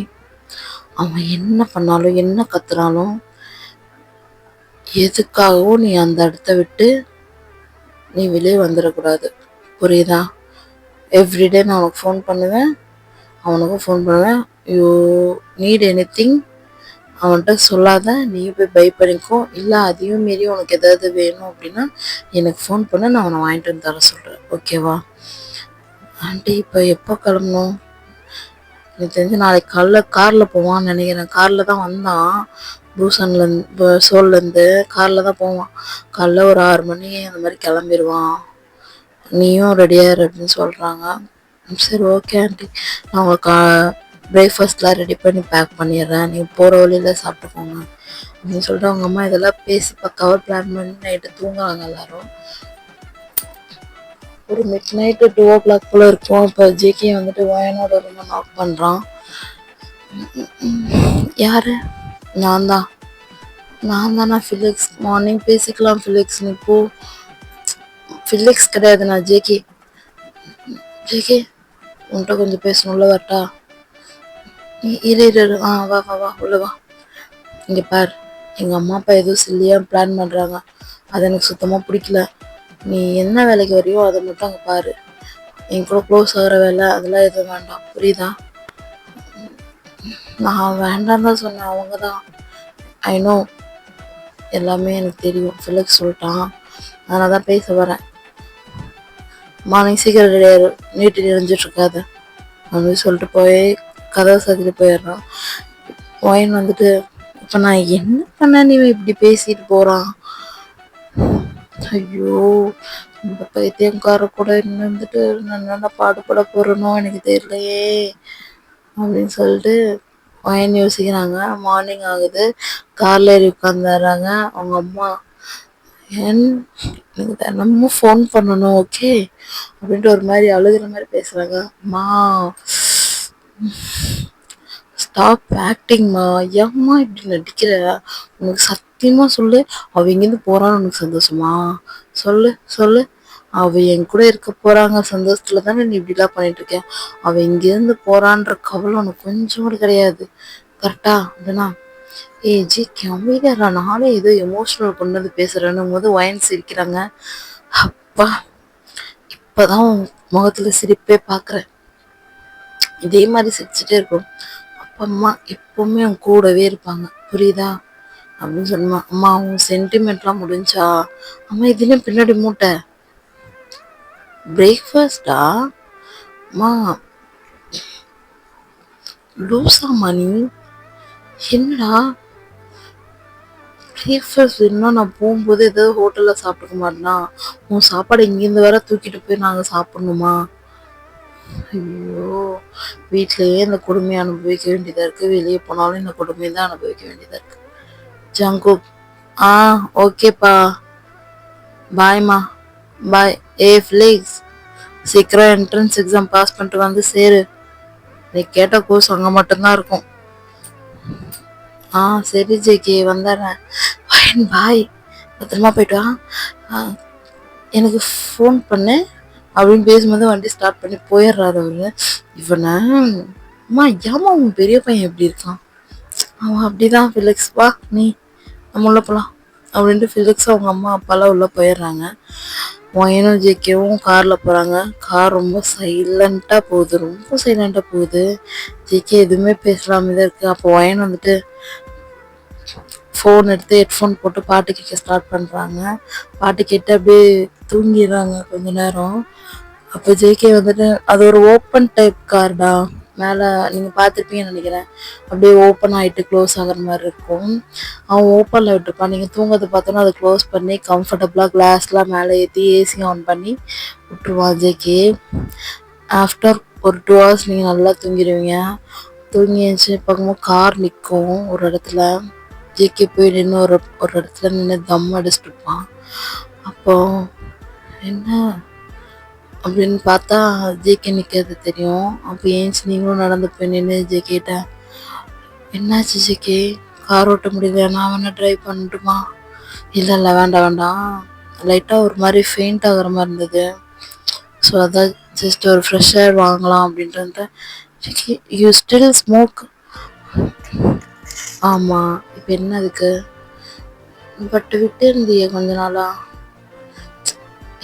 அவன் என்ன பண்ணாலும் என்ன கத்துனாலும் எதுக்காகவும் நீ அந்த இடத்த விட்டு நீ வெளியே வந்துடக்கூடாது. புரியுதா? எவ்ரிடே நான் அவனுக்கு ஃபோன் பண்ணுவேன், அவனுக்கும் ஃபோன் பண்ணுவேன். யூ நீட் எனி திங் அவன்கிட்ட சொல்லாத, நீ போய் பை பண்ணிக்கோ. இல்லை அதையும் மீறி உனக்கு எதாவது வேணும் அப்படின்னா எனக்கு ஃபோன் பண்ண, நான் அவனை வாங்கிட்டு வந்து தர சொல்கிறேன். ஓகேவா? ஆண்டி இப்போ எப்போ கிளம்பணும்? எனக்கு தெரிஞ்சு நாளைக்கு காலைல காரில் போவான்னு நினைக்கிறேன். காரில் தான் வந்தான் பூசன்லேருந்து சோல்லேருந்து காரில் தான் போவான். காலைல ஒரு 6 மணி அந்த மாதிரி கிளம்பிடுவான். நீயும் ரெடியாரு அப்படின்னு சொல்கிறாங்க. சரி ஓகே ஆண்டி, நான் உங்களுக்கு பிரேக்ஃபாஸ்ட்லாம் ரெடி பண்ணி பேக் பண்ணிடுறேன், நீங்கள் போகிற வழியில் சாப்பிட்டுக்கோங்க அப்படின்னு சொல்லிட்டு அவங்க அம்மா இதெல்லாம் பேசி பக்காவாக பிளான் பண்ணி நைட்டு தூங்குறாங்க எல்லாரும். ஒரு மிட் நைட்டு 2 o'clock போல் இருக்கும். இப்போ ஜேகே வந்துட்டு வயனோட ரூமை நாக் பண்ணுறான். யார்? நான் தானா ஃபிலிக்ஸ்? மார்னிங் பேசிக்கலாம் ஃபிலிக்ஸ், நீ போ. ஃபிலிக்ஸ் கிடையாது, நான் ஜேகே. உன்கிட்ட கொஞ்சம் பேசணும்ல, வரட்டா? இரு. வா வா வா உள்ள வா. இங்கே பார், எங்கள் அம்மா அப்பா ஏதோ சில்லியாக பிளான் பண்ணுறாங்க, அது எனக்கு சுத்தமாக பிடிக்கல. நீ என்ன வேலைக்கு வரையோ அதை மட்டும் அங்கே பாரு. என் கூட க்ளோஸ் ஆகிற வேலை அதெல்லாம் எதுவும் வேண்டாம், புரியுதா? நான் வேண்டாம் தான் சொன்னேன், அவங்க தான். ஐநோ, எல்லாமே எனக்கு தெரியும். ஃபிலிக்ஸ் சொல்லிட்டான், அதனால தான் பேச வரேன். மார்னிங் சீக்கிரம் ரெடியாரு, நீட்டு நெறிஞ்சிட்ருக்காத அப்படின்னு சொல்லிட்டு போய் கதவை சாத்திட்டு போயிடுறான். ஒயின் வந்துட்டு இப்போ நான் என்ன பண்ண நீ இப்படி பேசிட்டு போகிறான்? ஐயோ, இந்த பைத்தியங்கார கூட இருந்துட்டு நான் என்ன பாடுபட போகிறேனோ எனக்கு தெரியலையே அப்படின்னு சொல்லிட்டு ஒயின் யோசிக்கிறாங்க. மார்னிங் ஆகுது, காரில் ஏறி உட்காந்துறாங்க. அவங்க அம்மா எனக்கு தினமும் ஃபோன் பண்ணணும் ஓகே அப்படின்ட்டு ஒரு மாதிரி அழுகிற மாதிரி பேசுகிறாங்க. அம்மா ஸ்டாப் ஆக்டிங்மா, ஏம்மா இப்படி நடிக்கிற? உனக்கு சத்தியமாக சொல்லு, அவள் இங்கேருந்து போகிறான்னு உனக்கு சந்தோஷமா? சொல்லு. அவள் என் கூட இருக்க போகிறாங்க சந்தோஷத்தில் தானே நீ இப்படிலாம் பண்ணிட்டு இருக்கேன். அவள் இங்கேருந்து போகிறான்ற கவலை உனக்கு கொஞ்சம் கூட கிடையாது, கரெக்டா? அப்படின்னா ஜி அமைதியாரா, நானே ஏதோ எமோஷனல் கொண்டு வந்து பேசுகிறேன்னும் போது ஒயின் சிரிக்கிறாங்க. அப்பா, இப்போதான் முகத்தில் சிரிப்பே பார்க்குறேன். இதே மாதிரி சிரிச்சுட்டே இருக்கும். அப்பா அம்மா எப்பவுமே அவங்க கூடவே இருப்பாங்க, புரியுதா அப்படின்னு சொன்னா. அம்மா அவங்க சென்டிமெண்ட்லாம் முடிஞ்சா? அம்மா இதுலேயும் பின்னாடி மூட்டை பிரேக்ஃபாஸ்டா? அம்மா லூசா மணி, என்னடா பிரேக்ஃபாஸ்ட் வேணும்னா நான் போகும்போது ஏதாவது ஹோட்டலில் சாப்பிட்டுக்க மாட்டேனா? உன் சாப்பாடு இங்கேருந்து வேற தூக்கிட்டு போய் நாங்கள் சாப்பிட்ணுமா? ஐயோ, வீட்டிலேயே இந்த கொடுமையை அனுபவிக்க வேண்டியதாக இருக்குது, வெளியே போனாலும் இந்த கொடுமையை தான் அனுபவிக்க வேண்டியதாக இருக்குது. ஜங்குக், ஓகேப்பா, பாய்மா, பாய். ஃபிலிக்ஸ், சீக்கிரம் என்ட்ரன்ஸ் எக்ஸாம் பாஸ் பண்ணிட்டு வந்து சேரு. நீ கேட்ட கோர்ஸ் அங்கே மட்டும்தான் இருக்கும். சரி ஜேகே, வந்துடுறேன். பாய், பத்திரமா போயிட்டு வா. எனக்கு ஃபோன் பண்ணேன் அப்படின்னு பேசும்போது வண்டி ஸ்டார்ட் பண்ணி போயிடுறாரு அவரு. இவனை அம்மா ஏமா உன் பெரிய பையன் எப்படி இருக்கான்? அவன் அப்படிதான் ஃபிலிக்ஸ், வா நீ நம்ம உள்ள போகலாம் அப்படின்ட்டு ஃபிலிக்ஸ் அவங்க அம்மா அப்பாலாம் உள்ளே போயிடுறாங்க. ஒயனும் ஜேகேவும் காரில் போகிறாங்க. கார் ரொம்ப சைலண்ட்டாக போகுது. ஜேகே எதுவுமே பேசலாமே தான் இருக்குது. அப்போ ஒயன் வந்துட்டு ஃபோன் எடுத்து ஹெட்ஃபோன் போட்டு பாட்டு கேட்க ஸ்டார்ட் பண்ணுறாங்க. பாட்டு கேட்டு அப்படியே தூங்கிடுறாங்க கொஞ்ச நேரம். அப்போ ஜேகே வந்துட்டு அது ஒரு ஓப்பன் டைப் கார்டா, மேலே நீங்கள் பார்த்துருப்பீங்கன்னு நினைக்கிறேன். அப்படியே ஓப்பன் ஆகிட்டு க்ளோஸ் ஆகிற மாதிரி இருக்கும். அவன் ஓப்பனில் விட்டுருப்பான். நீங்கள் தூங்கிறத பார்த்தோன்னா அதை க்ளோஸ் பண்ணி கம்ஃபர்டபுளாக கிளாஸ்லாம் மேலே ஏற்றி ஏசி ஆன் பண்ணி விட்டுருவான் ஜேகே. ஆஃப்டர் ஒரு 2 hours நீங்கள் நல்லா தூங்கிடுவீங்க. தூங்கி எழுந்துச்சி பார்க்கும்போது கார் நிற்கும் ஒரு இடத்துல. ஜேகே போய் நின்று ஒரு இடத்துல நின்று தம் அடிச்சுட்டு இருப்பான். அப்போ என்ன அப்படின்னு பார்த்தா ஜேகே நிற்கிறது தெரியும். அப்போ ஏஞ்சி நீங்களும் நடந்து போய் நின்று ஜேகேட்ட, என்னாச்சு ஜேகே, கார் ஓட்ட முடியல, நான் வேணா ட்ரைவ் பண்ணட்டுமா? இல்லை இல்லை வேண்டாம் வேண்டாம், லைட்டாக ஒரு மாதிரி ஃபெயிண்ட் ஆகிற மாதிரி இருந்தது, ஸோ அதான் ஜஸ்ட் ஒரு ஃப்ரெஷ் ஏர் வாங்கலாம் அப்படின்ட்டு. JK, you still smoke? ஆமாம். இப்போ என்ன அதுக்கு? பட் விட்டு இருந்தியே கொஞ்ச நாளா.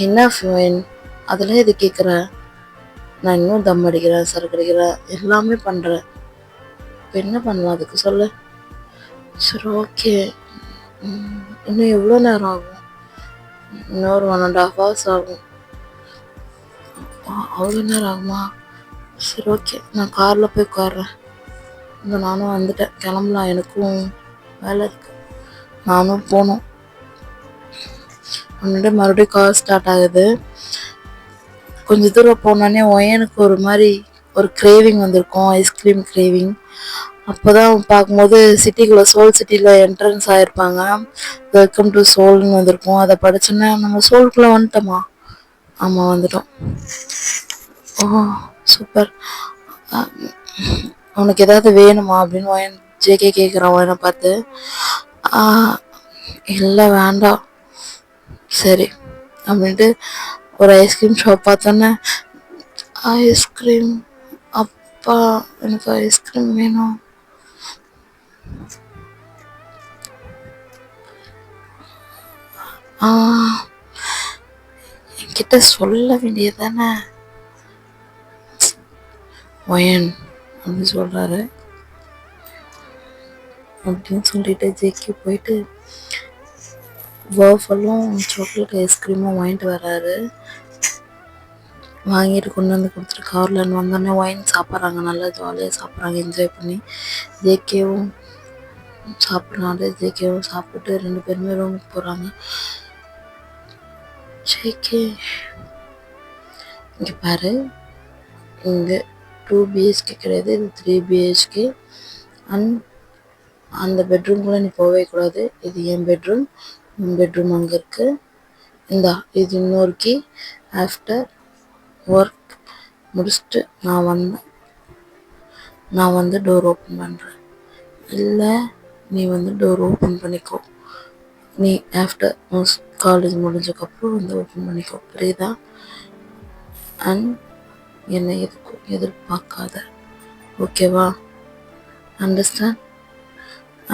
என்ன ஃபைன், அதெல்லாம் எது கேட்குற? நான் இன்னும் தம் அடிக்கிறேன், சரக்கு அடிக்கிறேன், எல்லாமே பண்ணுறேன். இப்போ என்ன பண்ணலாம் அதுக்கு சொல்லு? சரி ஓகே, இன்னும் எவ்வளோ நேரம் ஆகும்? இன்னொரு 1.5 hours ஆகும். அவ்வளோ நேரம் ஆகுமா? சரி ஓகே, நான் காரில் போய் உட்காடுறேன். இந்த நானும் வந்துட்டேன், கிளம்பலாம், எனக்கும் வேலை இருக்கு, நானும் போகணும். முன்னாடி மறுபடியும் கார் ஸ்டார்ட் ஆகுது. கொஞ்சம் தூரம் போனோடனே ஒயனுக்கு ஒரு மாதிரி ஒரு கிரேவிங் வந்திருக்கும், ஐஸ்கிரீம் கிரேவிங். அப்போ தான் பார்க்கும்போது சிட்டிக்குள்ளே சோல் சிட்டியில் என்ட்ரன்ஸ் ஆகிருப்பாங்க. வெல்கம் டு சோல்னு வந்திருக்கும். அதை படிச்சோன்னா நம்ம சோலுக்குள்ளே வந்துட்டோமா? ஆமாம் வந்துட்டோம். ஓ சூப்பர். உனக்கு ஏதாவது வேணுமா அப்படின்னு ஒயன் ஜேகே கேட்குறான் ஒயனை பார்த்து. இல்லை வேண்டாம். சரி அப்படின்ட்டு ஒரு ஐஸ்கிரீம் ஷாப் பார்த்தோன்னே, ஐஸ்கிரீம், அப்பா எனக்கு ஐஸ்கிரீம் வேணும். என்கிட்ட சொல்ல வேண்டியது தானே ஒயன் அப்படின்னு சொல்கிறாரு. அப்படின்னு சொல்லிட்டு ஜேகே போயிட்டு வர்ஃபலும் சாக்லேட் ஐஸ்கிரீமும் வாங்கிட்டு வர்றாரு. வாங்கிட்டு கொண்டு வந்து கொடுத்துட்டு காரில் வந்தோடனே ஒயின் சாப்பிட்றாங்க, நல்லா ஜாலியாக சாப்பிட்றாங்க, என்ஜாய் பண்ணி. ஜேகேவும் சாப்பிட்றாரு. ஜேகேவும் சாப்பிட்டு 2 பேருமே ரூமுக்கு போகிறாங்க. ஜேகே இங்கே பாரு, இங்கே 2 BHK கிடையாது, இது 3 BHK. அந்த பெட்ரூம்குள்ளே நீ போகவே கூடாது, இது என் பெட்ரூம், உன் பெட்ரூம் அங்கே இருக்குது, இந்தா இது இன்னொரு கீ. ஆஃப்டர் ஒர்க் முடிச்சுட்டு நான் வந்து டோர் ஓப்பன் பண்ணுறேன், இல்லை நீ வந்து டோர் ஓப்பன் பண்ணிக்கோ, நீ ஆஃப்டர் காலேஜ் முடிஞ்சக்கப்புறம் வந்து ஓப்பன் பண்ணிக்கோ, புரியுதா? அண்ட் என்னை எதுக்கும் எதிர்பார்க்காத, ஓகேவா? அண்டர்ஸ்டாண்ட்?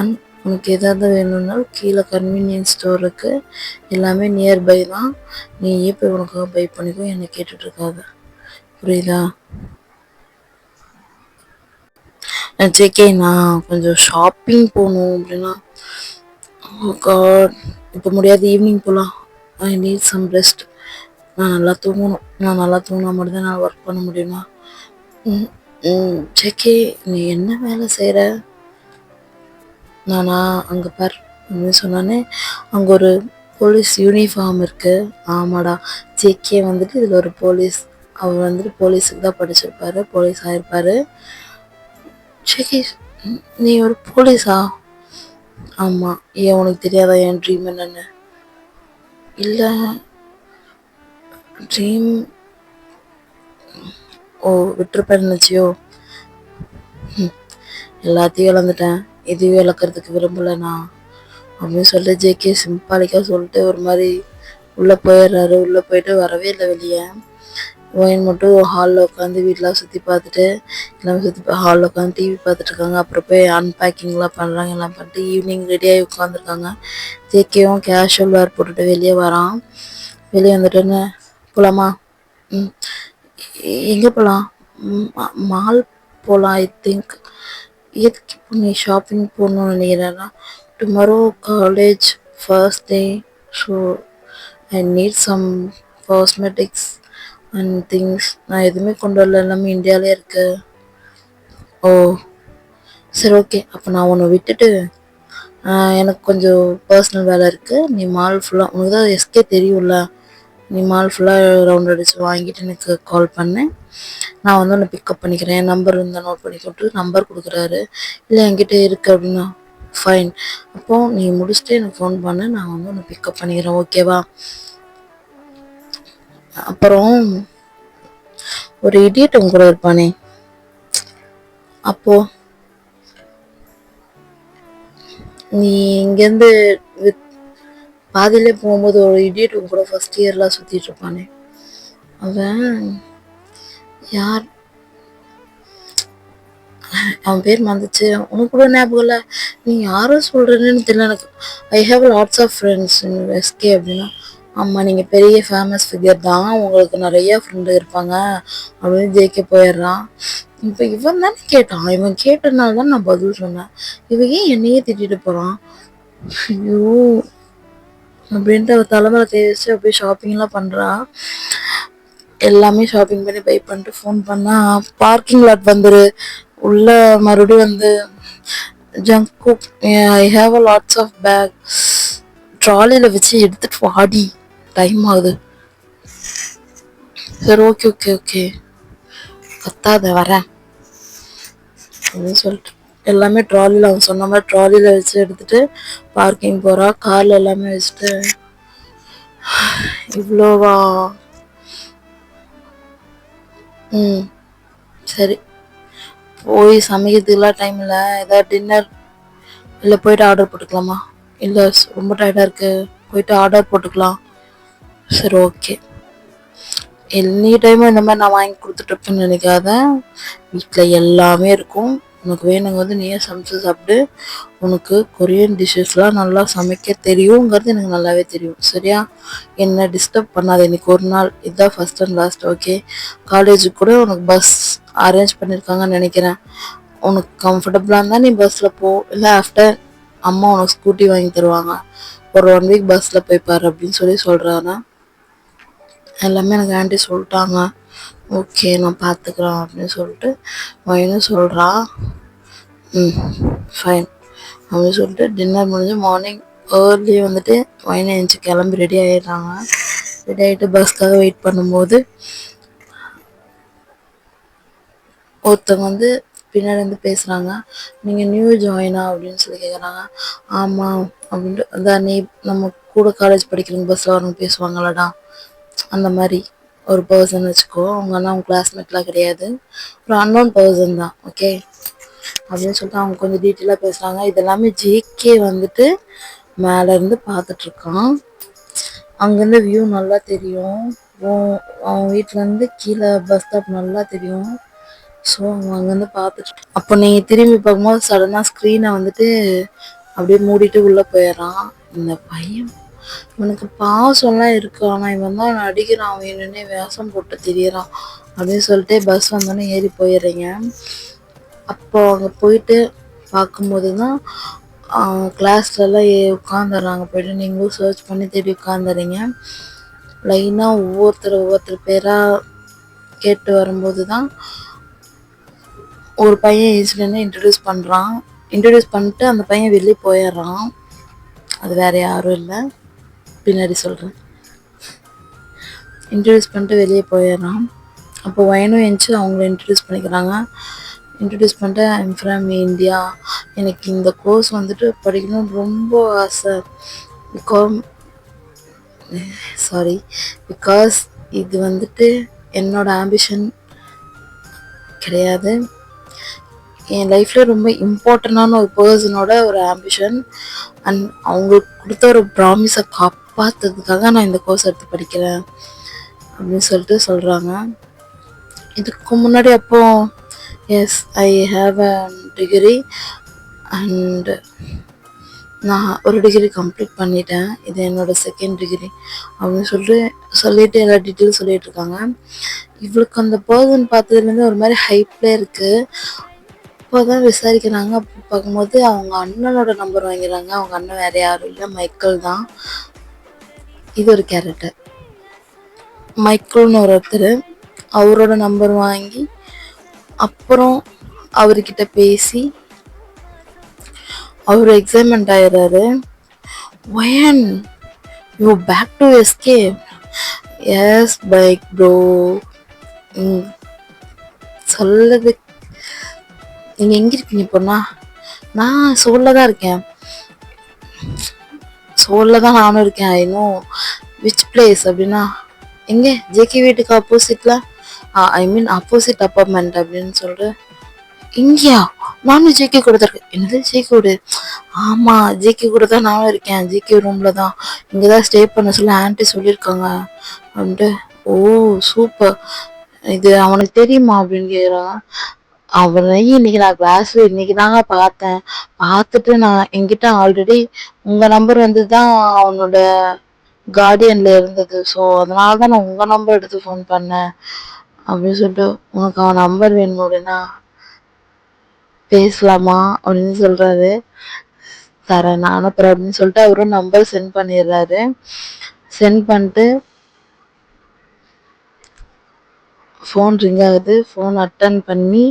அண்ட் உனக்கு எதாவது வேணும்னாலும் கீழே கன்வீனியன்ஸ் ஸ்டோர் இருக்குது, எல்லாமே நியர்பை தான், நீயே போய் உனக்காக பை பண்ணிக்கோ, என்னை கேட்டுட்ருக்காத, புரியுதா? ஜேகே, நான் கொஞ்சம் ஷாப்பிங் போகணும் அப்படின்னா. காட், இப்போ முடியாது, ஈவினிங் போகலாம், ஐ நீட் சம் ரெஸ்ட், நான் நல்லா தூங்கணும், நான் நல்லா தூங்கினா மட்டும்தான் நான் ஒர்க் பண்ண முடியுமா? ஜேகே, நீ என்ன வேலை செய்கிற? நானா, அங்கே பார் அப்படின்னு சொன்னானே, அங்கே ஒரு போலீஸ் யூனிஃபார்ம் இருக்குது. ஆமாடா, ஜேகே வந்துட்டு இதில் ஒரு போலீஸ், அவர் வந்துட்டு போலீஸுக்கு தான் படிச்சிருப்பாரு, போலீஸ் ஆகிருப்பார். ஜேகே, நீ ஒரு போலீஸா? ஆமாம். ஏன் உனக்கு தெரியாதா என் ட்ரீம் என்னன்னு? இல்லை, ட்ரீம் விட்டுருப்பேன்னு நினச்சியோ? எல்லாத்தையும் இழந்துட்டேன், எதையும் இழக்கிறதுக்கு விரும்பலைண்ணா அப்படின்னு சொல்லி ஜேகே சிம்பாலிக்காக சொல்லிட்டு ஒரு மாதிரி உள்ளே போயிடுறாரு. உள்ளே போயிட்டு வரவே இல்லை வெளியே. ஒயின் மட்டும் ஹாலில் உட்காந்து வீட்டில் சுற்றி பார்த்துட்டு எல்லாமே சுற்றி ஹாலில் உட்காந்து டிவி பார்த்துட்ருக்காங்க. அப்புறம் போய் அன்பேக்கிங்லாம் பண்ணுறாங்க, எல்லாம் பண்ணிட்டு ஈவினிங் ரெடியாகி உட்காந்துருக்காங்க. ஜேகேவும் கேஷுவல் வேர் போட்டுட்டு வெளியே வரான். வெளியே வந்துட்டுன்னு, போகலாமா? எங்கே போகலாம்? மால் போகலாம் ஐ திங்க். எதுக்கு இப்போ நீ ஷாப்பிங் போகணுன்னு நினைக்கிறேன்னா, tomorrow college first day, so I need some cosmetics and things. நான் எதுவுமே கொண்டு வரல, எல்லாமே இந்தியாவிலே இருக்கு. ஓ சரி ஓகே. அப்போ நான் உன்னை விட்டுட்டு எனக்கு கொஞ்சம் பர்சனல் வேலை இருக்குது. நீ மால் ஃபுல்லாக உனக்கு தான் எஸ்கே தெரியும்ல, நீ மால் ஃபுல்லாக ரவுண்ட் அடிச்சு வாங்கிட்டு எனக்கு கால் பண்ணேன். நான் வந்து உன்னை பிக்கப் பண்ணிக்கிறேன். என் நம்பர் இருந்தால் நோட் பண்ணி கொடுத்து நம்பர் கொடுக்குறாரு. இல்லை என்கிட்ட இருக்குது அப்படின்னா ஃபைன். அப்போது நீ முடிச்சுட்டு எனக்கு ஃபோன் பண்ணு, நான் வந்து உன்னை பிக்கப் பண்ணிக்கிறேன், ஓகேவா? அப்புறம் ஒரு இடியட் உங்க கூட இருப்பானே, அப்போ நீ இங்கேருந்து பாதியிலே போகும்போது ஒரு இடியட் உங்க கூட ஃபர்ஸ்ட் இயர்லாம் சுற்றிட்டு இருப்பானே, அவன் யார்? அவன் பேர் மறந்துச்சு. உனக்கு கூட ஞாபகம் இல்லை? நீ யாரும் சொல்கிறேன்னு தெரியல எனக்கு. I have lots of friends in SK அப்படின்னா, ஆமாம் நீங்கள் பெரிய ஃபேமஸ் ஃபிகர் தான், உங்களுக்கு நிறைய ஃப்ரெண்டு இருப்பாங்க அப்படின்னு ஜெயிக்க போயிடுறான். இப்போ இவன் தானே கேட்டான், இவன் கேட்டனால தான் நான் பதில் சொன்னேன். இவன் ஏன் என்னையே திட்டிட்டு போகிறான்? ஐயோ அப்படின்ட்டு அவள் தலைமையில தேய்ச்சி அப்படியே ஷாப்பிங்லாம் பண்ணுறா. எல்லாமே ஷாப்பிங் பண்ணி பை பண்ணிட்டு ஃபோன் பண்ணால் பார்க்கிங் லாட் வந்துரு, உள்ள மறுபடியும் வந்து junk cook I have a lots of bag ட்ராலியில் வச்சு எடுத்துட்டு வாடி, டைம் ஆகுது. சரி ஓகே ஓகே ஓகே கத்தாத வரேன் அப்படின்னு சொல்லிட்டு எல்லாமே ட்ராலியில் அவன் சொன்ன மாதிரி ட்ராலியில் வச்சு எடுத்துட்டு பார்க்கிங் போகிறா. காரில் எல்லாமே வச்சுட்டு இவ்வளோவா? ம் சரி. போய் சமைக்கிறதுக்குலாம் டைம் இல்லை. ஏதாவது டின்னர் இல்லை போயிட்டு ஆர்டர் போட்டுக்கலாமா? இல்லை ரொம்ப டயர்டாக இருக்குது, போயிட்டு ஆர்டர் போட்டுக்கலாம். சரி ஓகே. எனி டைமும் இந்த மாதிரி நான் வாங்கி கொடுத்துட்ருப்பேன்னு நினைக்காத. வீட்டில் எல்லாமே இருக்கும், உனக்கு வேணுங்க வந்து நீயே சமைச்சு சாப்பிடு. உனக்கு கொரியன் டிஷ்ஷஸ்லாம் நல்லா சமைக்க தெரியுங்கிறது எனக்கு நல்லாவே தெரியும், சரியா? என்னை டிஸ்டர்ப் பண்ணாத இன்னைக்கு ஒரு நாள். இதுதான் ஃபஸ்ட் அண்ட் லாஸ்ட், ஓகே? காலேஜுக்கு கூட உனக்கு பஸ் அரேஞ்ச் பண்ணியிருக்காங்கன்னு நினைக்கிறேன். உனக்கு கம்ஃபர்டபுளாக இருந்தால் நீ பஸ்ஸில் போ, இல்லை ஆஃப்டர் அம்மா உனக்கு ஸ்கூட்டி வாங்கி தருவாங்க, ஒரு 1 வீக் பஸ்ஸில் போய்ப்பார் அப்படின்னு சொல்கிறாங்க. எல்லாமே எனக்கு ஆண்டி சொல்லிட்டாங்க. ஓகே நான் பார்த்துக்குறேன் அப்படின்னு சொல்லிட்டு வயனும் சொல்கிறா. ஃபைன் அப்படின்னு சொல்லிட்டு டின்னர் முடிஞ்சு மார்னிங் ஏர்லி வந்துட்டு வயனை எழுந்துச்சி கிளம்பி ரெடி ஆகிடுறாங்க. ரெடி ஆகிட்டு பஸ்க்காக வெயிட் பண்ணும்போது ஒருத்தவங்க வந்து பின்னாடி வந்து பேசுகிறாங்க. நீங்கள் நியூ ஜாயினா அப்படின்னு சொல்லி கேட்குறாங்க. ஆமாம் அப்படின்ட்டு, அதான் நீ நம்ம கூட காலேஜ் படிக்கிறவங்க பஸ்ஸில் வரவங்க பேசுவாங்களடா, அந்த மாதிரி ஒரு பர்சன் வச்சுக்கோ. அவங்க ஆனால் அவங்க கிளாஸ்மேட்லாம் கிடையாது, ஒரு அன்னோன் பர்சன் தான், ஓகே? அப்படின்னு சொல்லிட்டு அவங்க கொஞ்சம் டீட்டெயிலாக பேசுகிறாங்க. இதெல்லாமே ஜேகே வந்துட்டு மேலேருந்து பார்த்துட்ருக்கான். அங்கேருந்து வியூ நல்லா தெரியும், அவன் வீட்டிலேருந்து கீழே பஸ் ஸ்டாப் நல்லா தெரியும். ஸோ அவன் அங்கேருந்து பார்த்துட்டு, அப்போ நீங்கள் திரும்பி பார்க்கும்போது சடனாக ஸ்க்ரீனை வந்துட்டு அப்படியே மூடிட்டு உள்ளே போயிடுறான். இந்த பையன் இவனுக்கு பாசம்லாம் இருக்கு, ஆனால் இவன் தான் அவனை அடிக்கிறான், அவன் என்னன்னே வேஷம் போட்டு தெரியறான் அப்படின்னு சொல்லிட்டு பஸ் வந்தோடனே ஏறி போயிடுறீங்க. அப்போ அங்கே போயிட்டு பார்க்கும்போது தான் கிளாஸ்லலாம் உட்காந்துடுறாங்க. போய்ட்டு நீங்களும் சர்ச் பண்ணி தேடி உட்காந்துறீங்க. லைனாக ஒவ்வொருத்தர் பேராக கேட்டு வரும்போது தான் ஒரு பையன் இன்சிடென்ட் இன்ட்ரடியூஸ் பண்ணுறான். இன்ட்ரடியூஸ் பண்ணிட்டு அந்த பையன் வெளியே போயிடுறான். அது வேறு யாரும் இல்லை, பின்னாடி சொல்கிறேன். இன்ட்ரடியூஸ் பண்ணிட்டு வெளியே போயிடுறான். அப்போ வயனும் எழுந்துச்சு அவங்கள இன்ட்ரடியூஸ் பண்ணிக்கிறாங்க. இன்ட்ரடியூஸ் பண்ணிட்டு ஐம் ஃப்ரம் இந்தியா, எனக்கு இந்த கோர்ஸ் வந்துட்டு படிக்கணும்னு ரொம்ப ஆசை, பிகாஸ் இது வந்துட்டு என்னோட ஆம்பிஷன் கிடையாது, என் லைஃப்பில் ரொம்ப இம்பார்ட்டண்டான ஒரு பர்சனோட ஒரு ஆம்பிஷன். அண்ட் அவங்களுக்கு கொடுத்த ஒரு ப்ராமிஸை காப்பாற்றுறதுக்காக நான் இந்த கோர்ஸ் எடுத்து படிக்கிறேன் அப்படின்னு சொல்லிட்டு சொல்கிறாங்க. இதுக்கு முன்னாடி அப்போ as I have a degree அண்ட் நான் ஒரு டிகிரி கம்ப்ளீட் பண்ணிட்டேன், இது என்னோட செகண்ட் டிகிரி அப்படின்னு சொல்லிட்டு எல்லா டீட்டெயிலும் சொல்லிட்டு இருக்காங்க. இவளுக்கு அந்த பர்சன் பார்த்ததுலேருந்து ஒரு மாதிரி ஹைப்ல இருக்குது. அப்போ தான் விசாரிக்கிறாங்க. அப்போ பார்க்கும்போது அவங்க அண்ணனோட நம்பர் வாங்கிறாங்க. அவங்க அண்ணன் வேறு யாரும் இல்லை, மைக்கேல் தான். இது ஒரு கேரக்டர், மைக்கேல்னு ஒருத்தர். அவரோட நம்பர் வாங்கி அப்புறம் அவர்கிட்ட பேசி அவர் எக்ஸைட்மெண்ட் ஆயிடுறாரு. When you back to SK. Yes bike bro. சொல்லுது நீங்க எங்க இருக்கீங்க பொண்ணா? நான் சோல்ல தான் இருக்கேன். சோல்ல தான் நானும் இருக்கேன். இன்னும் விச் பிளேஸ் அப்படின்னா எங்க? ஜேகே வீட்டுக்கு ஆப்போசிட்ல, ஐ மீன் ஆப்போசிட் அப்பார்ட்மெண்ட் அப்படின்னு சொல்லிட்டு. இங்கேயா? நானும் ஜேகே கூட தான் இருக்கேன். என்னது ஜேகே கூட? ஆமா ஜேகே கூட தான் நானும் இருக்கேன். ஜேகே ரூம்ல தான், இங்கதான் ஸ்டே பண்ண சொல்லி ஆன்ட்டி சொல்லியிருக்காங்க அப்படின்ட்டு. ஓ சூப்பர். இது அவனுக்கு தெரியுமா அப்படின்னு கேக்குறான். அவனையும் இன்னைக்கு நான் கிளாஸ்ல இன்னைக்கு தாங்க பார்த்தேன். பார்த்துட்டு நான் என்கிட்ட ஆல்ரெடி உங்க நம்பர் வந்து தான் அவனோட கார்டியன்ல இருந்தது. ஸோ அதனால தான் நான் உங்க நம்பர் எடுத்து ஃபோன் பண்ணேன் அப்படின்னு சொல்லிட்டு, உனக்கு அவன் நம்பர் வேணும் அப்படின்னா பேசலாமா அப்படின்னு சொல்றாரு. தரேன் நான் அனுப்புறேன் அப்படின்னு சொல்லிட்டு அவரும் நம்பர் சென்ட் பண்ணிடுறாரு. சென்ட் பண்ணிட்டு ஃபோன் ரிங் ஆகுது. ஃபோன் அட்டன் பண்ணி,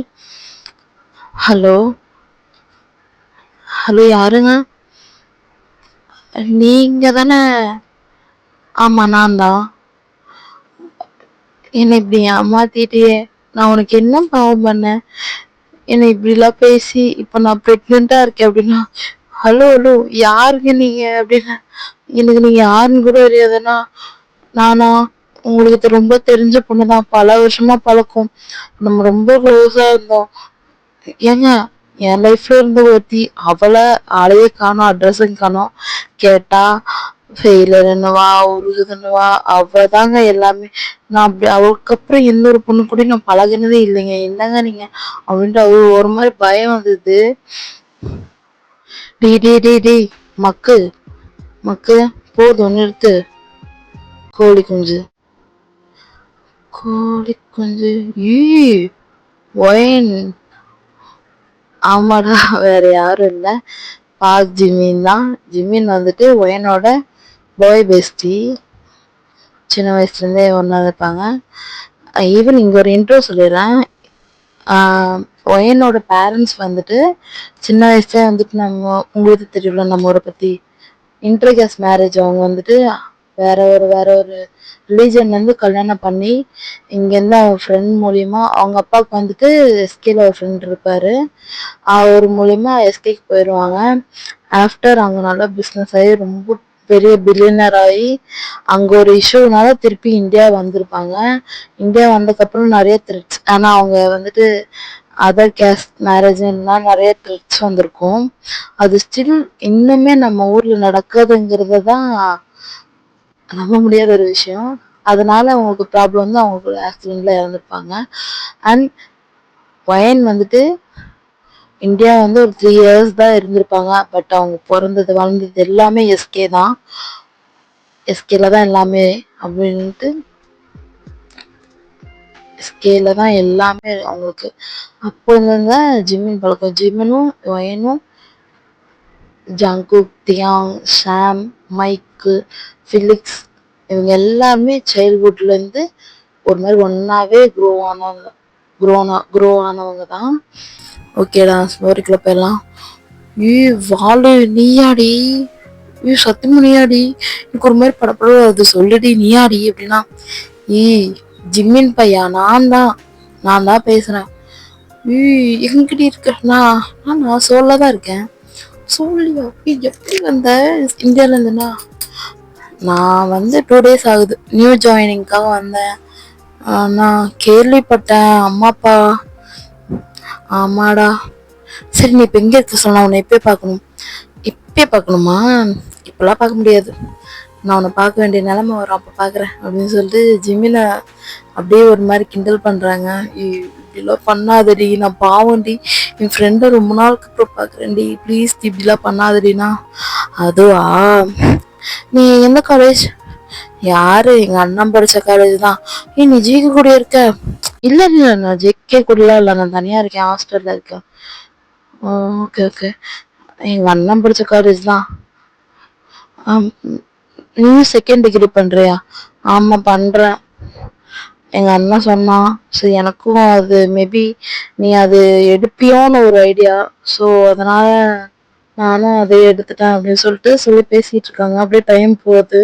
ஹலோ ஹலோ யாருங்க? நீங்க தானே? ஆமா நான் தான். என்னை இப்படி ஏமாத்திட்டியே, நான் உனக்கு என்ன பாவம் பண்ணேன்? என்னை இப்படிலாம் பேசி இப்போ நான் ப்ரெக்னெண்டா இருக்கேன் அப்படின்னா, ஹலோ ஹலோ யாருங்க நீங்க அப்படின்னா, எனக்கு நீங்க யாருன்னு கூட தெரியாதுன்னா. நானா? உங்களுக்கு ரொம்ப தெரிஞ்ச பொண்ணுதான், பல வருஷமா பழக்கம், நம்ம ரொம்ப க்ளோஸா இருந்தோம். ஏங்க என் லைஃப்ல இருந்த ஒருத்தி, அவளை ஆளையே காணோம், அட்ரஸும் காணோம். கேட்டா ஃபெயிலர்ன்னுவா, உருகுதுன்னுவா. அவ தாங்க எல்லாமே. நான் அப்படி அவளுக்கு அப்புறம் எந்த ஒரு பொண்ணு கூட நான் பழகினதே இல்லைங்க. என்னங்க நீங்க அப்படின்ட்டு அவரு ஒரு மாதிரி பயம் வந்தது. டே டே டே டே மக்கு மக்கு போதும் நிறுத்து. கோழி குஞ்சு கோழி குஞ்சு ஈ ஒயன். ஆமாடா, வேற யாரும் இல்லை, பாக் ஜிமின் தான். ஜிமின் வந்துட்டு ஒயனோட பாய் பெஸ்டி. சின்ன வயசுலேருந்தே ஒன்றா இருப்பாங்க. ஈவன் இங்கே ஒரு இன்ட்ரோ சொல்லிடுறேன். ஒயனோட பேரண்ட்ஸ் வந்துட்டு சின்ன வயசுல வந்துட்டு, நம்ம உங்களுக்கு தெரியல நம்ம ஊரை பற்றி, இன்டர்கேஸ் மேரேஜ். அவங்க வந்துட்டு வேற ஒரு ரிலீஜன்லேருந்து கல்யாணம் பண்ணி இங்கேருந்து அவங்க ஃப்ரெண்ட் மூலியமா, அவங்க அப்பாவுக்கு வந்துட்டு எஸ்கேல ஒரு ஃப்ரெண்ட் இருப்பார், அவர் மூலியமா எஸ்கேக்கு போயிடுவாங்க. ஆஃப்டர் அங்கே நல்லா பிஸ்னஸ் ஆகி ரொம்ப பெரிய பில்லியனர் ஆகி அங்கே ஒரு இஷ்யூனால திருப்பி இந்தியா வந்திருப்பாங்க. இந்தியா வந்ததுக்கப்புறம் நிறைய த்ரெட்ஸ், ஆனால் அவங்க வந்துட்டு அதர் கேஸ்ட் மேரேஜ்லாம் நிறைய த்ரெட்ஸ் வந்திருக்கும். அது ஸ்டில் இன்னுமே நம்ம ஊரில் நடக்குதுங்கிறது தான் நம்ப முடியாத ஒரு விஷயம். அதனால அவங்களுக்கு ப்ராப்ளம் வந்து அவங்களுக்கு ஆக்சிடென்ட்ல இறந்துருப்பாங்க. அண்ட் ஒயன் வந்துட்டு இந்தியா வந்து ஒரு 3 years தான் இருந்திருப்பாங்க. பட் அவங்க பிறந்தது வளர்ந்தது எல்லாமே எஸ்கே தான். எஸ்கேல தான் எல்லாமே அப்படின்ட்டு, எஸ்கேல தான் எல்லாமே அவங்களுக்கு. அப்போ இருந்த ஜிம்மின் பழக்கம். ஜிம்மினும் ஒயனும் ஜங்குக், தியாங், ஷாம், மைக்கு, ஃபிலிக்ஸ், இவங்க எல்லாருமே சைல்ட்ஹுட்லேருந்து ஒரு மாதிரி ஒன்றாவே க்ரோ ஆனவங்க தான். ஓகேடா, ஸ்டோரிக்குள்ள போயிடலாம். ஈ வாழு நீயாடி, சத்தியமா நீயாடி, எனக்கு ஒரு மாதிரி படப்பட அது சொல்லுடி நீயாடி அப்படின்னா. ஈ ஜிம்மின் பையா, நான் தான் பேசுறேன். எங்கிட்ட இருக்கா? நான் சோல்ல தான் இருக்கேன். சோல்லியா? எப்படி வந்த இந்தியால இருந்துன்னா? நான் வந்து 2 days ஆகுது, நியூ ஜாயினிங்காக வந்தேன். நான் கேள்விப்பட்டேன் அம்மா அப்பா. ஆமாடா. சரி நீ இப்போ எங்கே இருக்க சொன்னா? உன்னை எப்பயே பார்க்கணும். இப்பயே பார்க்கணுமா? இப்பெல்லாம் பார்க்க முடியாது, நான் உன்னை பார்க்க வேண்டிய நிலைமை வரும், அப்போ பார்க்குறேன் அப்படின்னு சொல்லிட்டு ஜிம்மினை அப்படியே ஒரு மாதிரி கிண்டல் பண்ணுறாங்க. இப்படிலாம் பண்ணாதடி, நான் பாவண்டி, என் ஃப்ரெண்டை ரொம்ப நாளுக்கு அப்புறம் பார்க்குறேன்டி, ப்ளீஸ் இப்படிலாம் பண்ணாதடினா. அதுவா, நீ எந்த காலேஜ்? யாரு? எங்கள் அண்ணன் படித்த காலேஜ் தான். நீ ஜிக்கு கூட இருக்க? இல்லை இல்லை, நான் ஜிகே கூடலாம் இல்லை, நான் தனியாக இருக்கேன், ஹாஸ்டலில் இருக்கேன். ஓகே ஓகே, எங்கள் அண்ணன் படித்த காலேஜ் தான். நீ 2nd degree பண்ணுறியா? ஆமாம் பண்ணுறேன். எங்கள் அண்ணன் சொன்னான். ஸோ எனக்கும் அது மேபி நீ அது எடுப்பியோன்னு ஒரு ஐடியா. ஸோ அதனால் நானும் அதை எடுத்துட்டேன் அப்படின்னு சொல்லி பேசிகிட்டு இருக்காங்க. அப்படியே டைம் போகுது.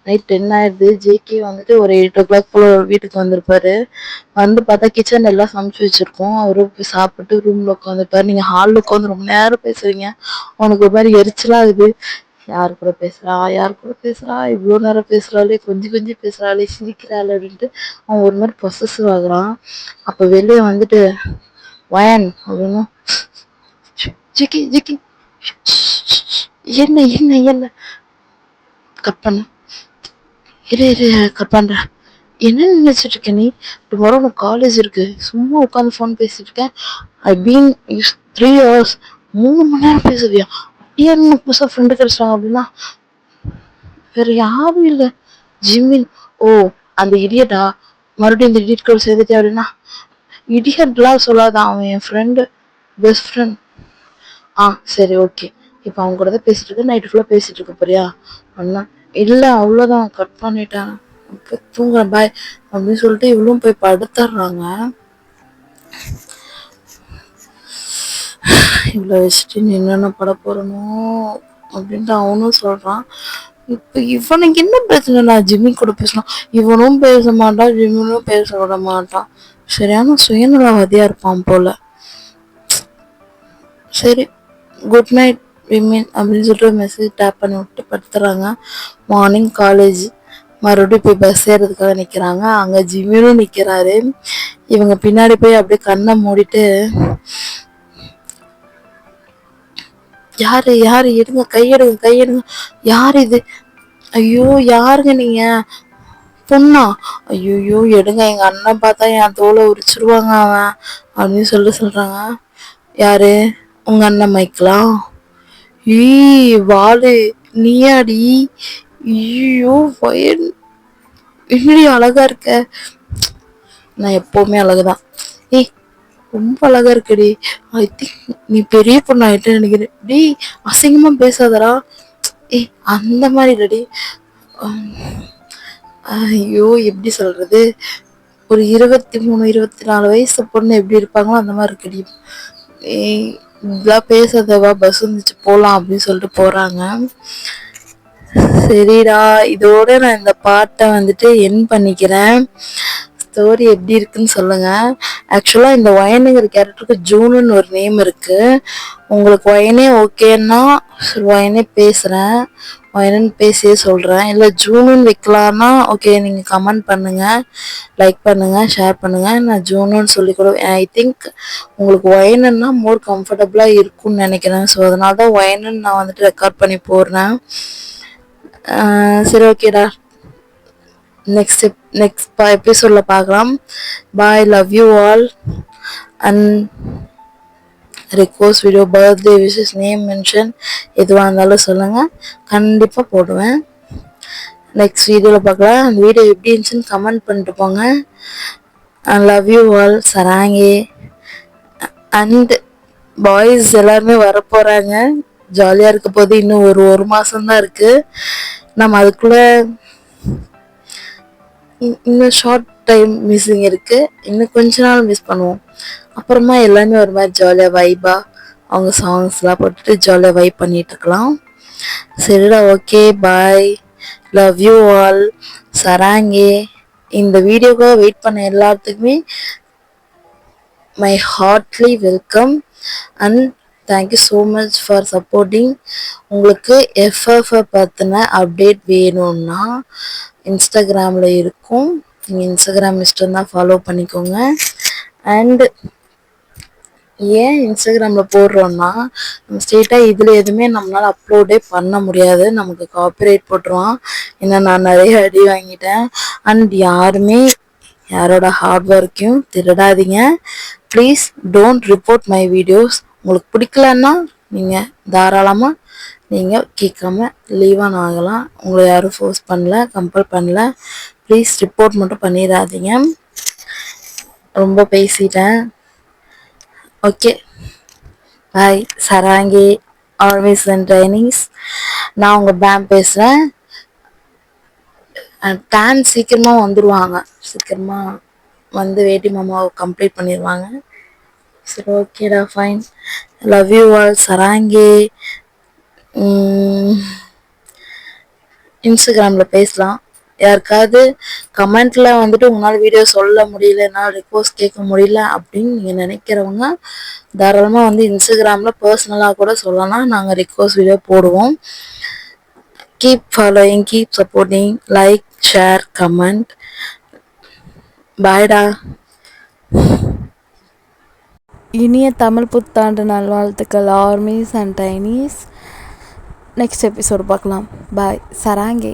நைட் 10 ஆயிடுது. ஜேகே வந்துட்டு ஒரு 8 o'clock போல் வீட்டுக்கு வந்திருப்பாரு. வந்து பார்த்தா கிச்சன் எல்லாம் சமைச்சு வச்சுருக்கோம். அவரும் போய் சாப்பிட்டு ரூமில் உட்காந்துருப்பாரு. நீங்கள் ஹாலில் உட்காந்து ரொம்ப நேரம் பேசுகிறீங்க. அவனுக்கு ஒரு மாதிரி எரிச்சலாக இருக்குது. யார் கூட பேசுகிறா, இவ்வளோ நேரம் பேசுகிறாளே, கொஞ்சம் கொஞ்சம் பேசுகிறாளே, சிரிக்கிறாள் அப்படின்ட்டு அவன் ஒரு மாதிரி பொசசிவ் ஆகுறான். அப்போ வெளியே வந்துட்டு வயன் அப்படின்னு ஜிக்கி ஜிக்கி என்ன என்ன என்ன கட் பண்ண இரு கட் பண்ற. என்ன நினைச்சிட்டு இருக்க நீ? டுமாரோ உனக்கு காலேஜ் இருக்கு. சும்மா உட்காந்து ஃபோன் பேசிட்டு இருக்கேன். ஐ பீன் 3 hours 3 மணி நேரம் பேசுவியா? ஏன் புதுசாக ஃப்ரெண்டு கிடைச்சிட்டாங்க அப்படின்னா வேற யாரும் இல்லை, ஜிம்மின். ஓ அந்த இடியட்டா? மறுபடியும் இந்த இடியட் கூட சேர்த்துட்டே அப்படின்னா இடியட்லாம் சொல்லாதான், அவன் என் ஃப்ரெண்டு, பெஸ்ட் ஃப்ரெண்ட். சரி ஓகே. இப்போ அவங்க கூட தான் பேசிட்டு இருக்கு. நைட்டு ஃபுல்லாக பேசிட்டு இருக்க போறியா அண்ணா? இல்லை அவ்வளோதான், கட் பண்ணிட்டேன், இப்போ தூங்குறேன், பாய் அப்படின்னு சொல்லிட்டு இவ்வளவும் போய் படுத்துடுறாங்க. இவ்வளோ வச்சுட்டு நீ என்னென்ன பட போறனோ அப்படின்ட்டு அவனும் சொல்றான். இப்போ இவனுக்கு என்ன பிரச்சனை? நான் ஜிம்மி கூட பேசலாம், இவனும் பேச மாட்டான், ஜிம்மினும் பேச விட மாட்டான். சரியான சுயநலவாதியா இருப்பான் போல. சரி, குட் நைட் விமின் அப்படின்னு சொல்லிட்டு மெசேஜ் டேப் பண்ணி விட்டு படுத்துறாங்க. Morning college. மறுபடியும் போய் பஸ் ஏறதுக்காக நிற்கிறாங்க. அங்கே ஜிம்மினும் நிற்கிறாரு. இவங்க பின்னாடி போய் அப்படியே கண்ணை மூடிட்டு யாரு யாரு எடுங்க, கையெடுங்க, யார் இது? ஐயோ யாருங்க நீங்க? பொண்ணா? ஐயோ எடுங்க, எங்க அண்ணன் பார்த்தா என் தோலை உரிச்சிருவாங்க அவன் அப்படின்னு சொல்றாங்க. யாரு? உங்க அண்ணன் மைக்கலாம்? ஈ வாலு நீயாடி? ஐயோ வயல் என்னடி அழகா இருக்க. நான் எப்பவுமே அழகுதான். ஏய் ரொம்ப அழகா இருக்குடி. ஐ திங்க் நீ பெரிய பொண்ணு ஆயிட்டு நினைக்கிறேன். டேய் அசிங்கமா பேசாதடா. ஏய் அந்த மாதிரி இல்லடி. ஐயோ எப்படி சொல்றது, ஒரு 23-24 வயசு பொண்ணு எப்படி இருப்பாங்களோ அந்த மாதிரி இருக்குடி. இதெல்லாம் பேசாதவா, பஸ் வந்துச்சு போலாம் அப்படின்னு சொல்லிட்டு போறாங்க. சரிடா, இதோட நான் இந்த பாட்டை வந்துட்டு என் பண்ணிக்கிறேன். ஸ்டோரி எப்படி இருக்குன்னு சொல்லுங்க. ஆக்சுவலா இந்த ஒயனுங்கிற கேரக்டருக்கு ஜூனுன்னு ஒரு நேம் இருக்கு. உங்களுக்கு ஒயனே ஓகேன்னா ஒயனே பேசுறேன், ஒயனன்னு பேசியே சொல்றேன். இல்லை ஜூனுன்னு வைக்கலான்னா ஓகே, நீங்க கமெண்ட் பண்ணுங்க, லைக் பண்ணுங்க, ஷேர் பண்ணுங்க. நான் ஜூனுன்னு சொல்லி கூட ஐ திங்க் உங்களுக்கு ஒயனுன்னா மோர் கம்ஃபர்டபுளா இருக்கும்னு நினைக்கிறேன். ஸோ அதனால தான் ஒயனுன்னு நான் வந்துட்டு ரெக்கார்ட் பண்ணி போடுறேன். சரி ஓகேடா, நெக்ஸ்ட் எபிசோட்ல பார்க்கலாம். Bye, love you all. And request video, birthday wishes, name mention எதுவாக இருந்தாலும் சொல்லுங்கள், கண்டிப்பாக போடுவேன். நெக்ஸ்ட் வீடியோவில் பார்க்கலாம். அந்த வீடியோ எப்படி இருந்துச்சுன்னு கமெண்ட் பண்ணிட்டு போங்க. Love you all. சராங்கே. அண்ட் பாய்ஸ் எல்லாருமே வரப்போகிறாங்க. ஜாலியாக இருக்க போது. இன்னும் ஒரு மாதம்தான் இருக்குது. நம்ம அதுக்குள்ளே இன்னும் ஷார்ட் டைம் மிஸ்ஸிங் இருக்குது. இன்னும் கொஞ்ச நாள் மிஸ் பண்ணுவோம். அப்புறமா எல்லாமே ஒரு மாதிரி ஜாலியாக வைபாக அவங்க சாங்ஸ்லாம் போட்டுட்டு ஜாலியாக வைப் பண்ணிட்டு இருக்கலாம். சரிடா, okay, bye, love you all. சராங்கே. இந்த வீடியோக்காக வெயிட் பண்ண எல்லாத்துக்குமே my heartly welcome and thank you so much for supporting. உங்களுக்கு எஃப்எஃப் பற்றின அப்டேட் வேணும்னா இன்ஸ்டாகிராமில் இருக்கும். நீங்கள் இன்ஸ்டாகிராம் லிஸ்ட்டு தான் ஃபாலோ பண்ணிக்கோங்க. அண்ட் ஏன் இன்ஸ்டாகிராமில் போடுறோன்னா, நம்ம ஸ்ட்ரெயிட்டாக இதில் எதுவுமே நம்மளால் அப்லோடே பண்ண முடியாது, நமக்கு காப்பிரைட் போட்டுருவான். ஏன்னா நான் நிறைய அடி வாங்கிட்டேன். அண்ட் யாருமே யாரோட ஹார்ட் ஒர்க்கையும் திருடாதீங்க please. Don't report my videos. உங்களுக்கு பிடிக்கலன்னா நீங்கள் தாராளமாக நீங்கள் கேட்காம லீவ் ஆகலாம். உங்களை யாரும் ஃபோர்ஸ் பண்ணல, கம்பல் பண்ணல. ப்ளீஸ் ரிப்போர்ட் மட்டும் பண்ணிடாதீங்க. ரொம்ப பேசிட்டேன். Okay, bye. சராங்கே, ஆல்வேஸ் அண்ட் ட்ரைனிங்ஸ். நான் உங்கள் பேம் பேசுகிறேன். டேன் சீக்கிரமாக வந்துடுவாங்க, சீக்கிரமாக வந்து வேட்டி மாமாவை கம்ப்ளீட் பண்ணிடுவாங்க. சரி, ஓகேடா, ஃபைன். Love you all. சராங்கே. இன்ஸ்டாகிராமில் பேசலாம். யாருக்காவது கமெண்ட்டில் வந்துட்டு உங்களால் வீடியோ சொல்ல முடியல, என்னால் ரிக்வஸ்ட் கேட்க முடியல அப்படின்னு நீங்கள் நினைக்கிறவங்க தாராளமாக வந்து இன்ஸ்டாகிராமில் பர்சனலாக கூட சொல்லலாம். நாங்கள் ரிக்வஸ்ட் வீடியோ போடுவோம். Keep following, keep supporting, like, share, comment. பாய்டா. இனிய தமிழ் புத்தாண்டு நல்வாழ்த்துக்கள் ஆர்மிஸ் அண்ட் டைனீஸ். நெக்ஸ்ட் எபிசோடு பார்க்கலாம். பாய். சராங்கே.